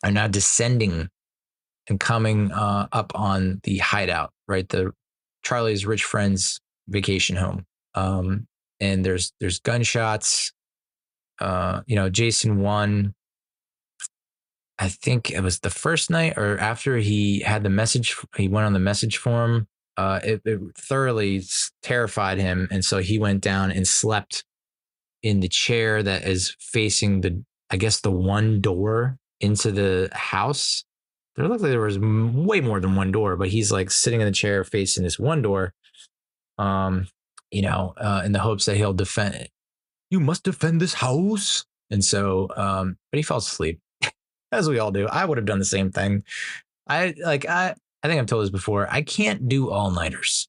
are now descending and coming up on the hideout, right? The Charlie's rich friend's vacation home. And there's gunshots. Jason 1, I think it was the first night or after he had the message, he went on the message forum. It thoroughly terrified him. And so he went down and slept in the chair that is facing the one door into the house. There looked like there was way more than one door, but he's like sitting in the chair facing this one door, in the hopes that he'll defend it. You must defend this house. And so, but he fell asleep, as we all do. I would have done the same thing. I think I've told this before. I can't do all-nighters.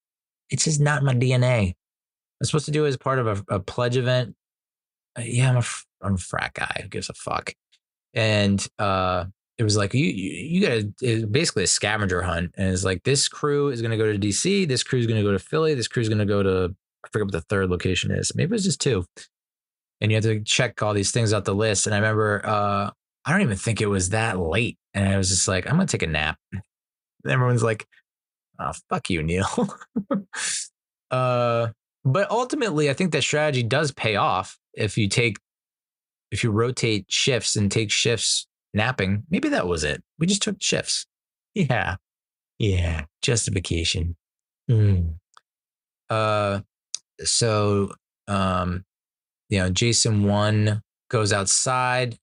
It's just not my DNA. I'm supposed to do it as part of a pledge event. I'm a frat guy. Who gives a fuck? And it was like you got to basically a scavenger hunt, and it's like this crew is going to go to DC, this crew is going to go to Philly, this crew is going to go to, I forget what the third location is. Maybe it was just 2. And you have to check all these things out the list. And I remember I don't even think it was that late, and I was just like, I'm going to take a nap. And everyone's like, oh, fuck you, Neal. But ultimately, I think that strategy does pay off if you rotate shifts and take shifts napping. Maybe that was it. We just took shifts. Yeah. Justification. Jason 1 goes outside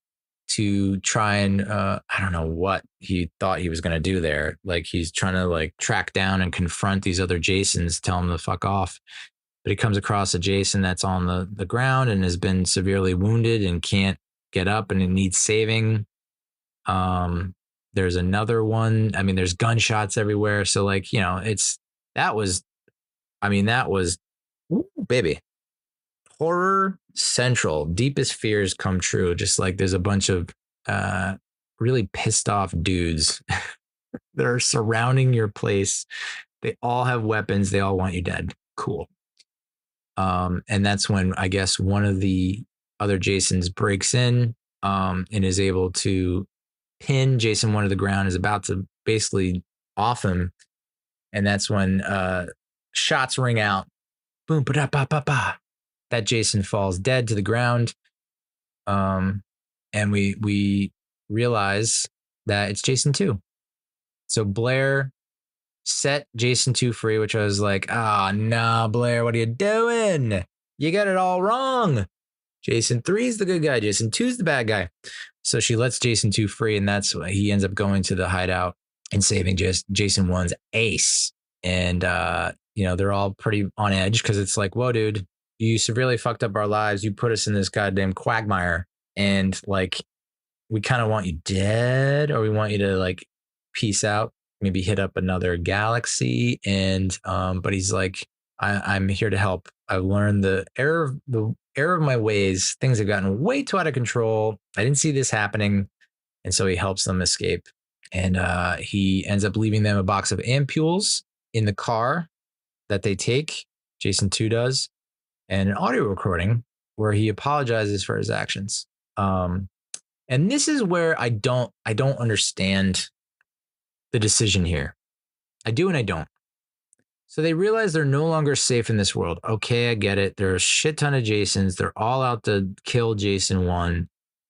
to try and I don't know what he thought he was going to do there. Like he's trying to like track down and confront these other Jasons, tell them to fuck off. But he comes across a Jason that's on the ground and has been severely wounded and can't get up and it needs saving. There's another one. I mean, there's gunshots everywhere. So like, that was ooh, baby, horror central, deepest fears come true. Just like there's a bunch of really pissed off dudes that are surrounding your place. They all have weapons. They all want you dead. Cool. And that's when I guess one of the other Jasons breaks in and is able to pin Jason one to the ground, is about to basically off him. And that's when shots ring out. Boom, ba da ba ba ba. That Jason falls dead to the ground. And we realize that it's Jason 2. So Blair set Jason 2 free, which I was like, nah, Blair, what are you doing? You got it all wrong. Jason 3 is the good guy. Jason 2 is the bad guy. So she lets Jason 2 free, and that's why he ends up going to the hideout and saving Jason 1's ace. And, they're all pretty on edge because it's like, whoa, dude, you severely fucked up our lives. You put us in this goddamn quagmire. And like, we kind of want you dead, or we want you to like peace out, maybe hit up another galaxy. And, but he's like, I'm here to help. I've learned the error of my ways. Things have gotten way too out of control. I didn't see this happening. And so he helps them escape. And he ends up leaving them a box of ampules in the car that they take. Jason 2 does. And an audio recording where he apologizes for his actions. And this is where I don't understand the decision here. I do and I don't. So they realize they're no longer safe in this world. Okay, I get it. There are a shit ton of Jasons. They're all out to kill Jason 1.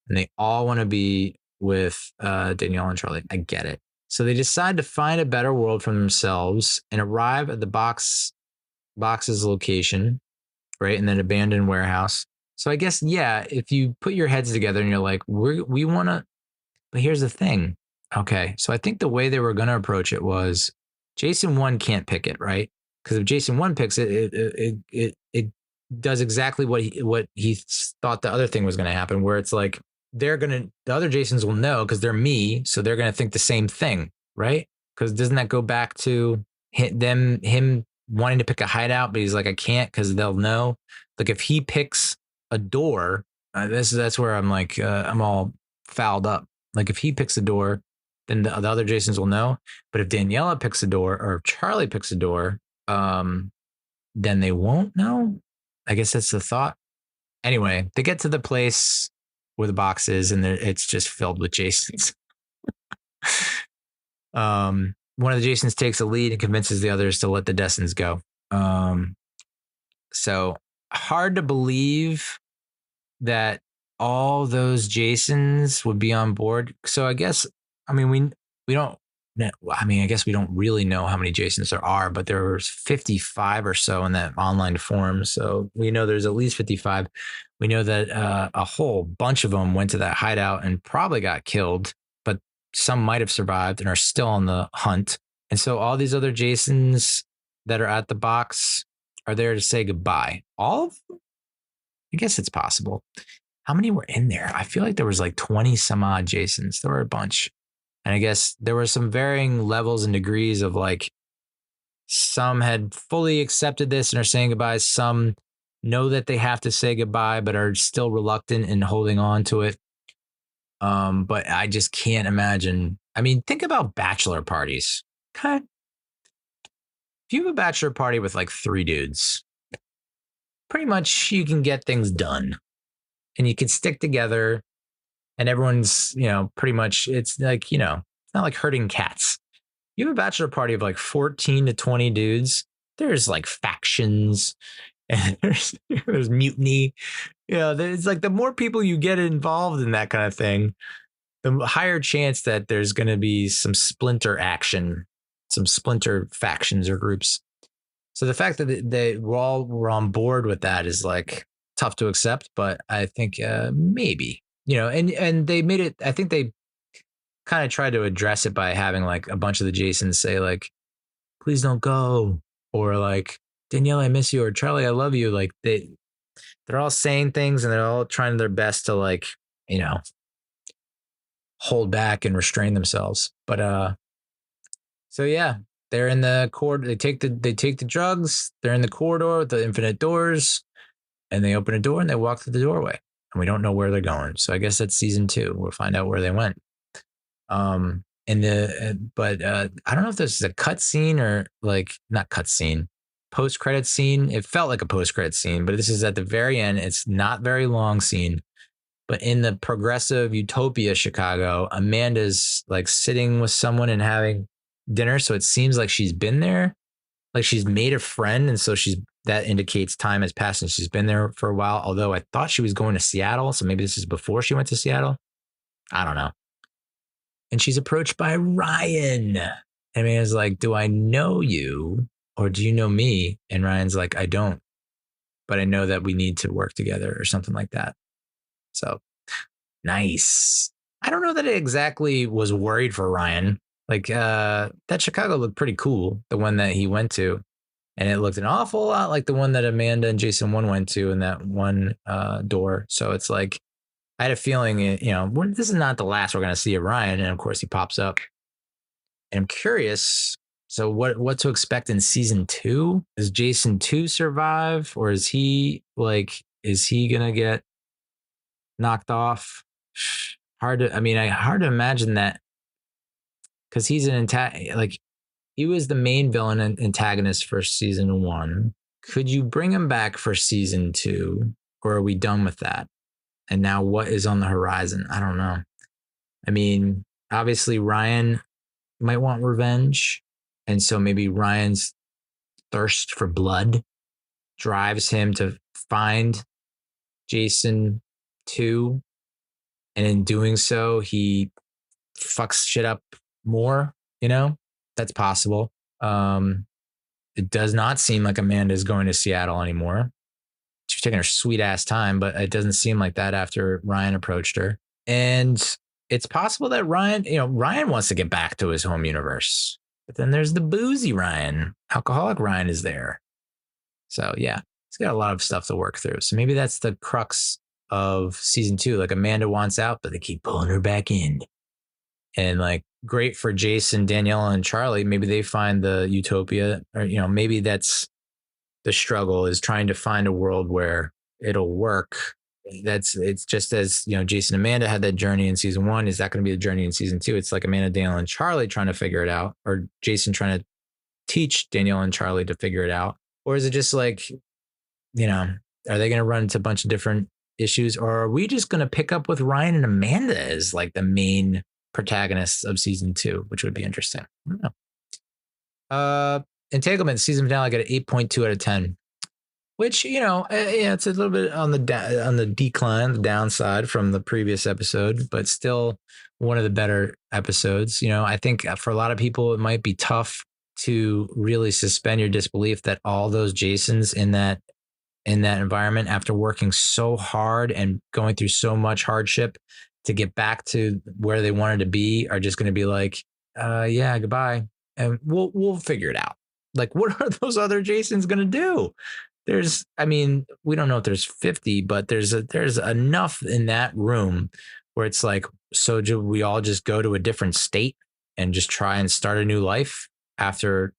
And they all want to be with Daniela and Charlie. I get it. So they decide to find a better world for themselves and arrive at the box's location, right? In an abandoned warehouse. So I guess, yeah, if you put your heads together and you're like, we want to, but here's the thing. Okay, so I think the way they were going to approach it was Jason 1 can't pick it, right? Because if Jason 1 picks it, it does exactly what he thought the other thing was going to happen, where it's like the other Jasons will know because they're me, so they're going to think the same thing, right? Because doesn't that go back to him wanting to pick a hideout, but he's like, I can't because they'll know. Like if he picks a door, that's where I'm like, I'm all fouled up. Like if he picks a door, then the other Jasons will know. But if Daniela picks a door or if Charlie picks a door, then they won't know. I guess that's the thought. Anyway, they get to the place where the box is, and it's just filled with Jasons. One of the Jasons takes a lead and convinces the others to let the Dessens go. So hard to believe that all those Jasons would be on board. So I guess, I mean, we don't, I guess we don't really know how many Jasons there are, but there's 55 or so in that online forum. So we know there's at least 55. We know that a whole bunch of them went to that hideout and probably got killed, but some might have survived and are still on the hunt. And so all these other Jasons that are at the box are there to say goodbye. All of them? I guess it's possible. How many were in there? I feel like there was like 20 some odd Jasons. There were a bunch. And I guess there were some varying levels and degrees of like, some had fully accepted this and are saying goodbye. Some know that they have to say goodbye, but are still reluctant in holding on to it. But I just can't imagine. I mean, think about bachelor parties. Okay. If you have a bachelor party with like 3 dudes, pretty much you can get things done and you can stick together. And everyone's, pretty much, it's like, it's not like herding cats. You have a bachelor party of like 14 to 20 dudes. There's like factions and there's mutiny. It's like the more people you get involved in that kind of thing, the higher chance that there's going to be some splinter action, some splinter factions or groups. So the fact that they all were on board with that is like tough to accept, but I think maybe. And they made it, I think they kind of tried to address it by having like a bunch of the Jasons say like, please don't go. Or like, Danielle, I miss you. Or Charlie, I love you. Like they're all saying things and they're all trying their best to like, hold back and restrain themselves. But so yeah, they're in the corridor. They take the drugs. They're in the corridor with the infinite doors, and they open a door and they walk through the doorway, and we don't know where they're going. So I guess that's season 2. We'll find out where they went. But I don't know if this is a cut scene or like not cut scene, post credit scene. It felt like a post credit scene, but this is at the very end. It's not very long scene, but in the progressive utopia Chicago, Amanda's like sitting with someone and having dinner. So it seems like she's been there, like she's made a friend, and so that indicates time has passed and she's been there for a while. Although I thought she was going to Seattle, so maybe this is before she went to Seattle. I don't know. And she's approached by Ryan. And Amanda's like, do I know you or do you know me? And Ryan's like, I don't, but I know that we need to work together or something like that. So nice. I don't know that it exactly was worried for Ryan. Like that Chicago looked pretty cool, the one that he went to. And it looked an awful lot like the one that Amanda and Jason 1 went to in that one door. So it's like, I had a feeling, this is not the last we're going to see of Ryan. And of course he pops up. And I'm curious, so what to expect in season 2? Does Jason 2 survive, or is he going to get knocked off? Hard to imagine that, because he's he was the main villain and antagonist for season 1. Could you bring him back for season 2, or are we done with that? And now what is on the horizon? I don't know. I mean, obviously Ryan might want revenge. And so maybe Ryan's thirst for blood drives him to find Jason 2. And in doing so, he fucks shit up more, That's possible. It does not seem like Amanda is going to Seattle anymore. She's taking her sweet ass time, but it doesn't seem like that after Ryan approached her. And it's possible that Ryan wants to get back to his home universe. But then there's the boozy Ryan. Alcoholic Ryan is there. So yeah, he's got a lot of stuff to work through. So maybe that's the crux of season 2. Like Amanda wants out, but they keep pulling her back in. And like, great for Jason, Daniela, and Charlie. Maybe they find the utopia, or maybe that's the struggle, is trying to find a world where it'll work. It's just as Jason and Amanda had that journey in season 1. Is that going to be the journey in season 2? It's like Amanda, Daniela, and Charlie trying to figure it out, or Jason trying to teach Daniela and Charlie to figure it out, or is it just like, are they going to run into a bunch of different issues, or are we just going to pick up with Ryan and Amanda as like the main protagonists of season 2, which would be interesting. I don't know. Entanglement season finale got an 8.2 out of 10, which it's a little bit on the decline, the downside from the previous episode, but still one of the better episodes. I think for a lot of people it might be tough to really suspend your disbelief that all those Jasons in that environment, after working so hard and going through so much hardship to get back to where they wanted to be, are just going to be like, yeah, goodbye, and we'll figure it out. Like, what are those other Jasons going to do? We don't know if there's 50, but there's enough in that room where it's like, so do we all just go to a different state and just try and start a new life after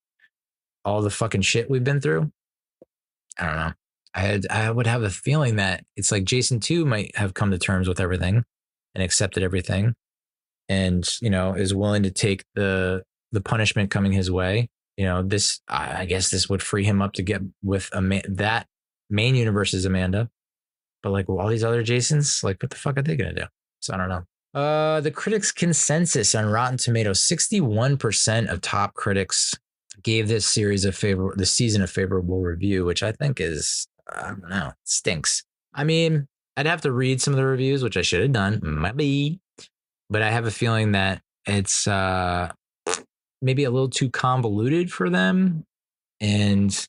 all the fucking shit we've been through? I don't know. I would have a feeling that it's like Jason 2 might have come to terms with everything and accepted everything, and is willing to take the punishment coming his way. I guess this would free him up to get with that main universe is Amanda, but like all these other Jasons, like what the fuck are they gonna do? So I don't know. The critics' consensus on Rotten Tomatoes: 61% of top critics gave this season a favorable review, which I think is, I don't know, stinks. I mean, I'd have to read some of the reviews, which I should have done, maybe, but I have a feeling that it's maybe a little too convoluted for them. And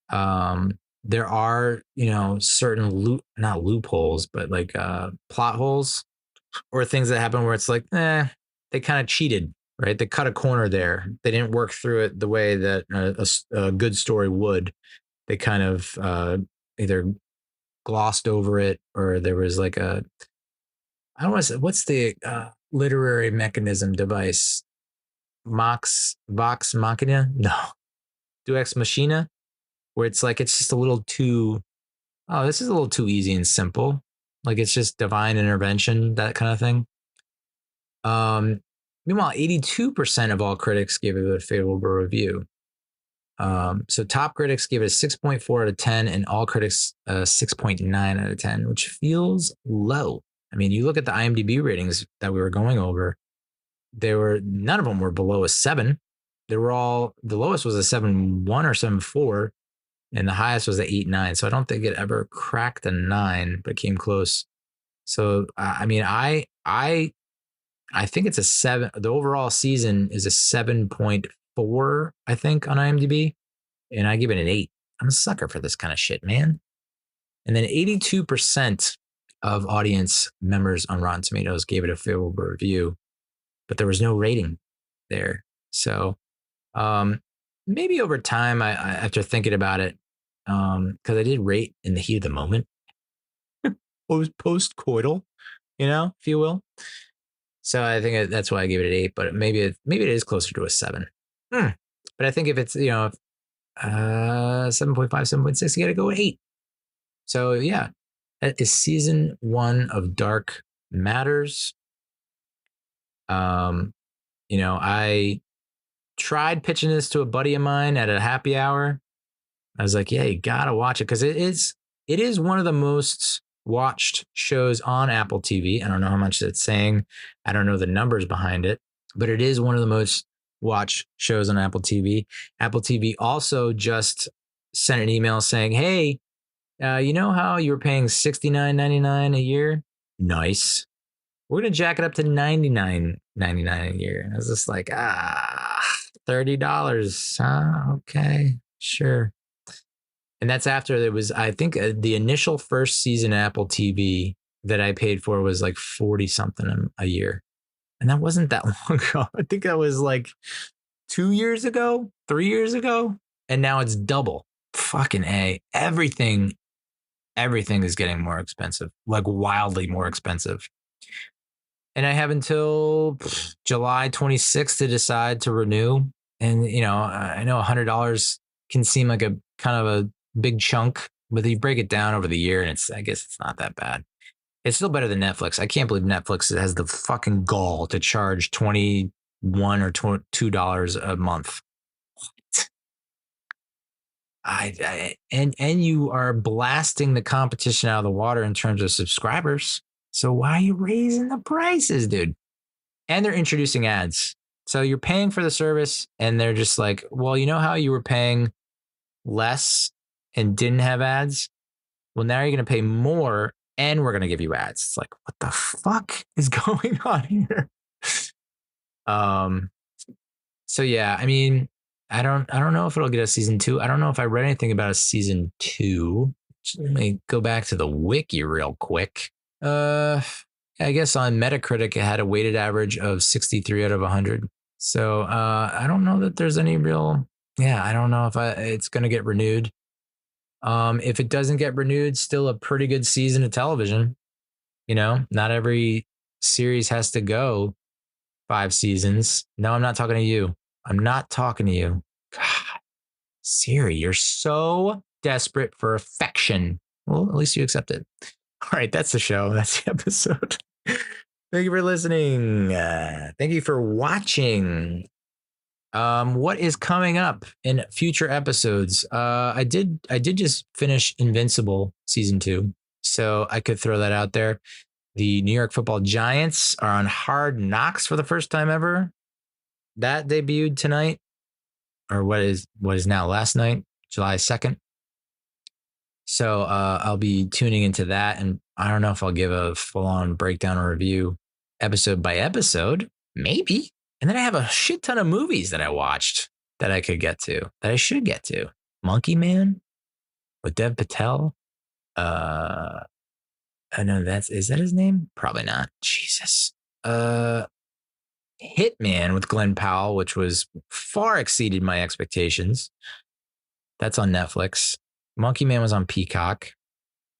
there are, certain not loopholes, but like plot holes or things that happen where it's like, they kind of cheated, right? They cut a corner there. They didn't work through it the way that a good story would. They kind of either glossed over it, or there was like I don't want to say, what's the literary mechanism device. Vox Machina? No. Do Ex Machina? Where it's like, it's just a little too, oh, this is a little too easy and simple. Like it's just divine intervention, that kind of thing. Meanwhile, 82% of all critics gave it a favorable review. So top critics gave it a 6.4 out of 10 and all critics 6.9 out of 10, which feels low. I mean, you look at the IMDb ratings that we were going over, none of them were below a 7. They were all, the lowest was a 7.1 or 7.4 and the highest was a 8.9. So I don't think it ever cracked a 9, but it came close. So I mean, I think it's a 7. The overall season is a 7.4, I think, on IMDb. And I give it an 8. I'm a sucker for this kind of shit, man. And then 82% of audience members on Rotten Tomatoes gave it a favorable review, but there was no rating there. So maybe over time, I after thinking about it, because I did rate in the heat of the moment, post-coital, if you will. So I think that's why I gave it an 8, but maybe it is closer to a 7. But I think if it's 7.5, 7.6, you got to go with 8. So yeah, that is season 1 of Dark Matters. I tried pitching this to a buddy of mine at a happy hour. I was like, yeah, you gotta watch it because it is one of the most watched shows on Apple TV. I don't know how much that's saying. I don't know the numbers behind it, but it is one of the most watched shows on Apple TV. Apple TV also just sent an email saying, hey, you know how you were paying $69.99 a year? Nice. We're going to jack it up to $99.99 a year. I was just like, $30. Okay, sure. And that's after there was, I think the initial first season Apple TV that I paid for was like 40 something a year. And that wasn't that long ago. I think that was like 2 years ago, 3 years ago. And now it's double. Fucking A. Everything is getting more expensive, like wildly more expensive. And I have until July 26th to decide to renew. And, I know $100 can seem like a kind of a big chunk, but you break it down over the year and I guess it's not that bad. It's still better than Netflix. I can't believe Netflix has the fucking gall to charge $21 or $22 a month. What? And you are blasting the competition out of the water in terms of subscribers. So why are you raising the prices, dude? And they're introducing ads. So you're paying for the service and they're just like, well, you know how you were paying less and didn't have ads? Well, now you're going to pay more and we're going to give you ads. It's like, what the fuck is going on here? So yeah, I mean, I don't know if it'll get a season 2. I don't know if I read anything about a season 2. Let me go back to the wiki real quick. I guess on Metacritic, it had a weighted average of 63 out of 100. So I don't know that there's any real, I don't know if it's going to get renewed. If it doesn't get renewed, still a pretty good season of television. Not every series has to go 5 seasons. No, I'm not talking to you. I'm not talking to you. God, Siri, you're so desperate for affection. Well, at least you accept it. All right, that's the show. That's the episode. Thank you for listening. Thank you for watching. What is coming up in future episodes? I did just finish Invincible season 2, so I could throw that out there. The New York Football Giants are on Hard Knocks for the first time ever. That debuted tonight, or what is now last night, July 2nd. So I'll be tuning into that, and I don't know if I'll give a full-on breakdown or review episode by episode, maybe. And then I have a shit ton of movies that I watched that I should get to. Monkey Man with Dev Patel. I know is that his name? Probably not. Jesus. Hitman with Glenn Powell, which was far exceeded my expectations. That's on Netflix. Monkey Man was on Peacock.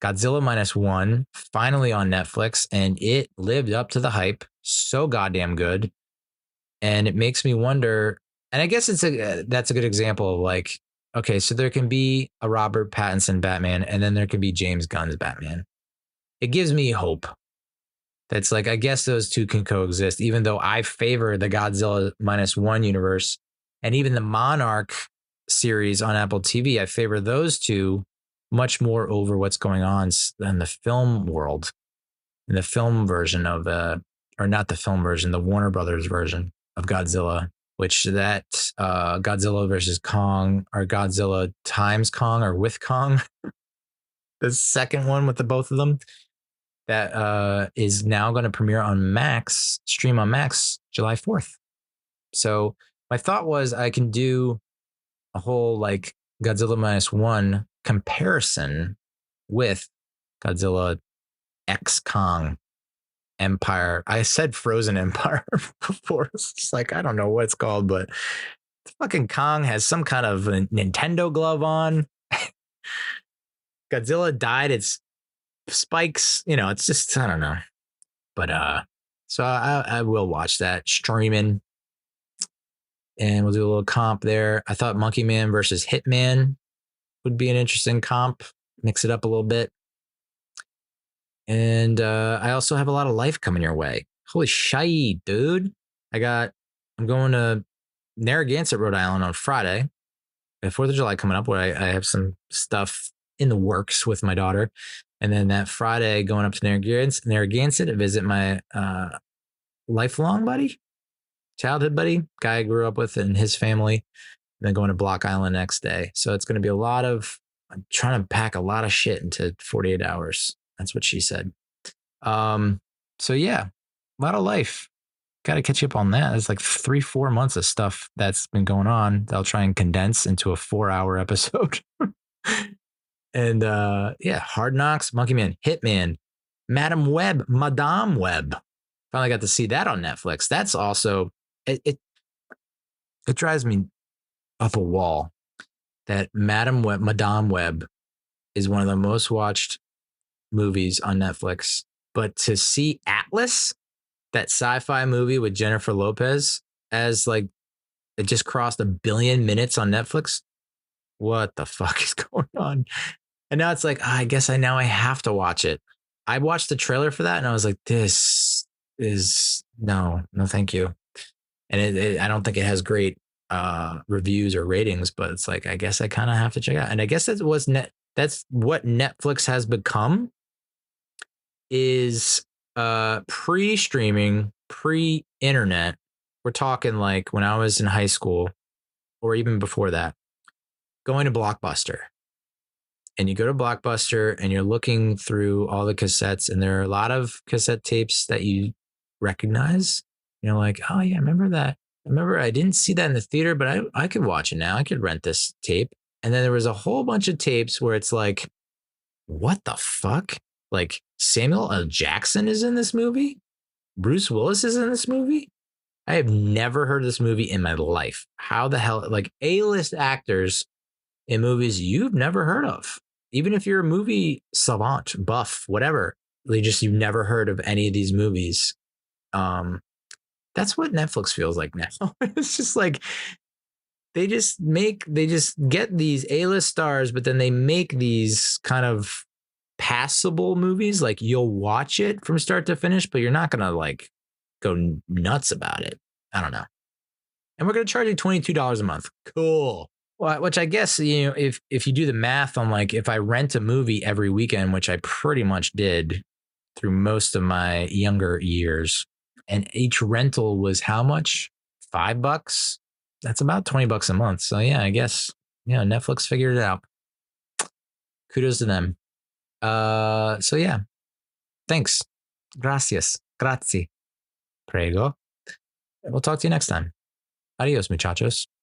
Godzilla -1, finally on Netflix, and it lived up to the hype. so goddamn good. And it makes me wonder, and I guess that's a good example of like, okay, so there can be a Robert Pattinson Batman, and then there can be James Gunn's Batman. It gives me hope. That's like, I guess those two can coexist, even though I favor the Godzilla -1 universe and even the Monarch series on Apple TV. I favor those two much more over what's going on in the film world, in the film version of or not the film version, the Warner Brothers version of Godzilla, which that Godzilla versus Kong, or Godzilla times Kong, or with Kong, the second one with the both of them, that is now going to premiere on Max, stream on Max, July 4th. So my thought was I can do a whole like Godzilla -1 comparison with Godzilla X Kong Empire. I said Frozen Empire before. It's like, I don't know what it's called, but fucking Kong has some kind of a Nintendo glove on. Godzilla dyed its spikes. You know, it's just, I don't know. But so I will watch that streaming, and we'll do a little comp there. I thought Monkey Man versus Hitman would be an interesting comp. Mix it up a little bit. And I also have a lot of life coming your way. Holy shit, dude. I'm going to Narragansett, Rhode Island on Friday. 4th of July coming up, where I have some stuff in the works with my daughter. And then that Friday, going up to Narragansett to visit my lifelong buddy, childhood buddy, guy I grew up with and his family. And then going to Block Island next day. So it's going to be I'm trying to pack a lot of shit into 48 hours. That's what she said. So yeah, a lot of life. Got to catch you up on that. It's like 3-4 months of stuff that's been going on. I'll try and condense into a 4-hour episode. And yeah, Hard Knocks, Monkey Man, Hitman, Madame Web. Finally got to see that on Netflix. That's also it drives me up a wall that Madame Web is one of the most watched movies on Netflix. But to see Atlas, that sci-fi movie with Jennifer Lopez, as like it just crossed 1 billion minutes on Netflix. What the fuck is going on? And now it's like, I guess I have to watch it. I watched the trailer for that and I was like, this is no, thank you. And I don't think it has great reviews or ratings, but it's like, I guess I kind of have to check it out. And I guess that's what Netflix has become, is pre-streaming, pre-internet. We're talking like when I was in high school or even before that, going to Blockbuster. And you go to Blockbuster and you're looking through all the cassettes, and there are a lot of cassette tapes that you recognize. You're like, oh yeah, I remember that. I remember I didn't see that in the theater, but I could watch it now. I could rent this tape. And then there was a whole bunch of tapes where it's like, what the fuck? Like Samuel L. Jackson is in this movie? Bruce Willis is in this movie? I have never heard of this movie in my life. How the hell? Like A-list actors in movies you've never heard of. Even if you're a movie savant, buff, whatever, you've never heard of any of these movies. That's what Netflix feels like now. It's just like they just get these A-list stars, but then they make these kind of passable movies. Like you'll watch it from start to finish, but you're not gonna like go nuts about it. I don't know. And we're gonna charge you $22 a month. Cool. Well, which I guess, you know, if you do the math on like, if I rent a movie every weekend, which I pretty much did through most of my younger years, and each rental was how much? $5? That's about $20 a month. So yeah, I guess, yeah, Netflix figured it out. Kudos to them. So yeah, thanks. Gracias. Grazie. Prego. We'll talk to you next time. Adios, muchachos.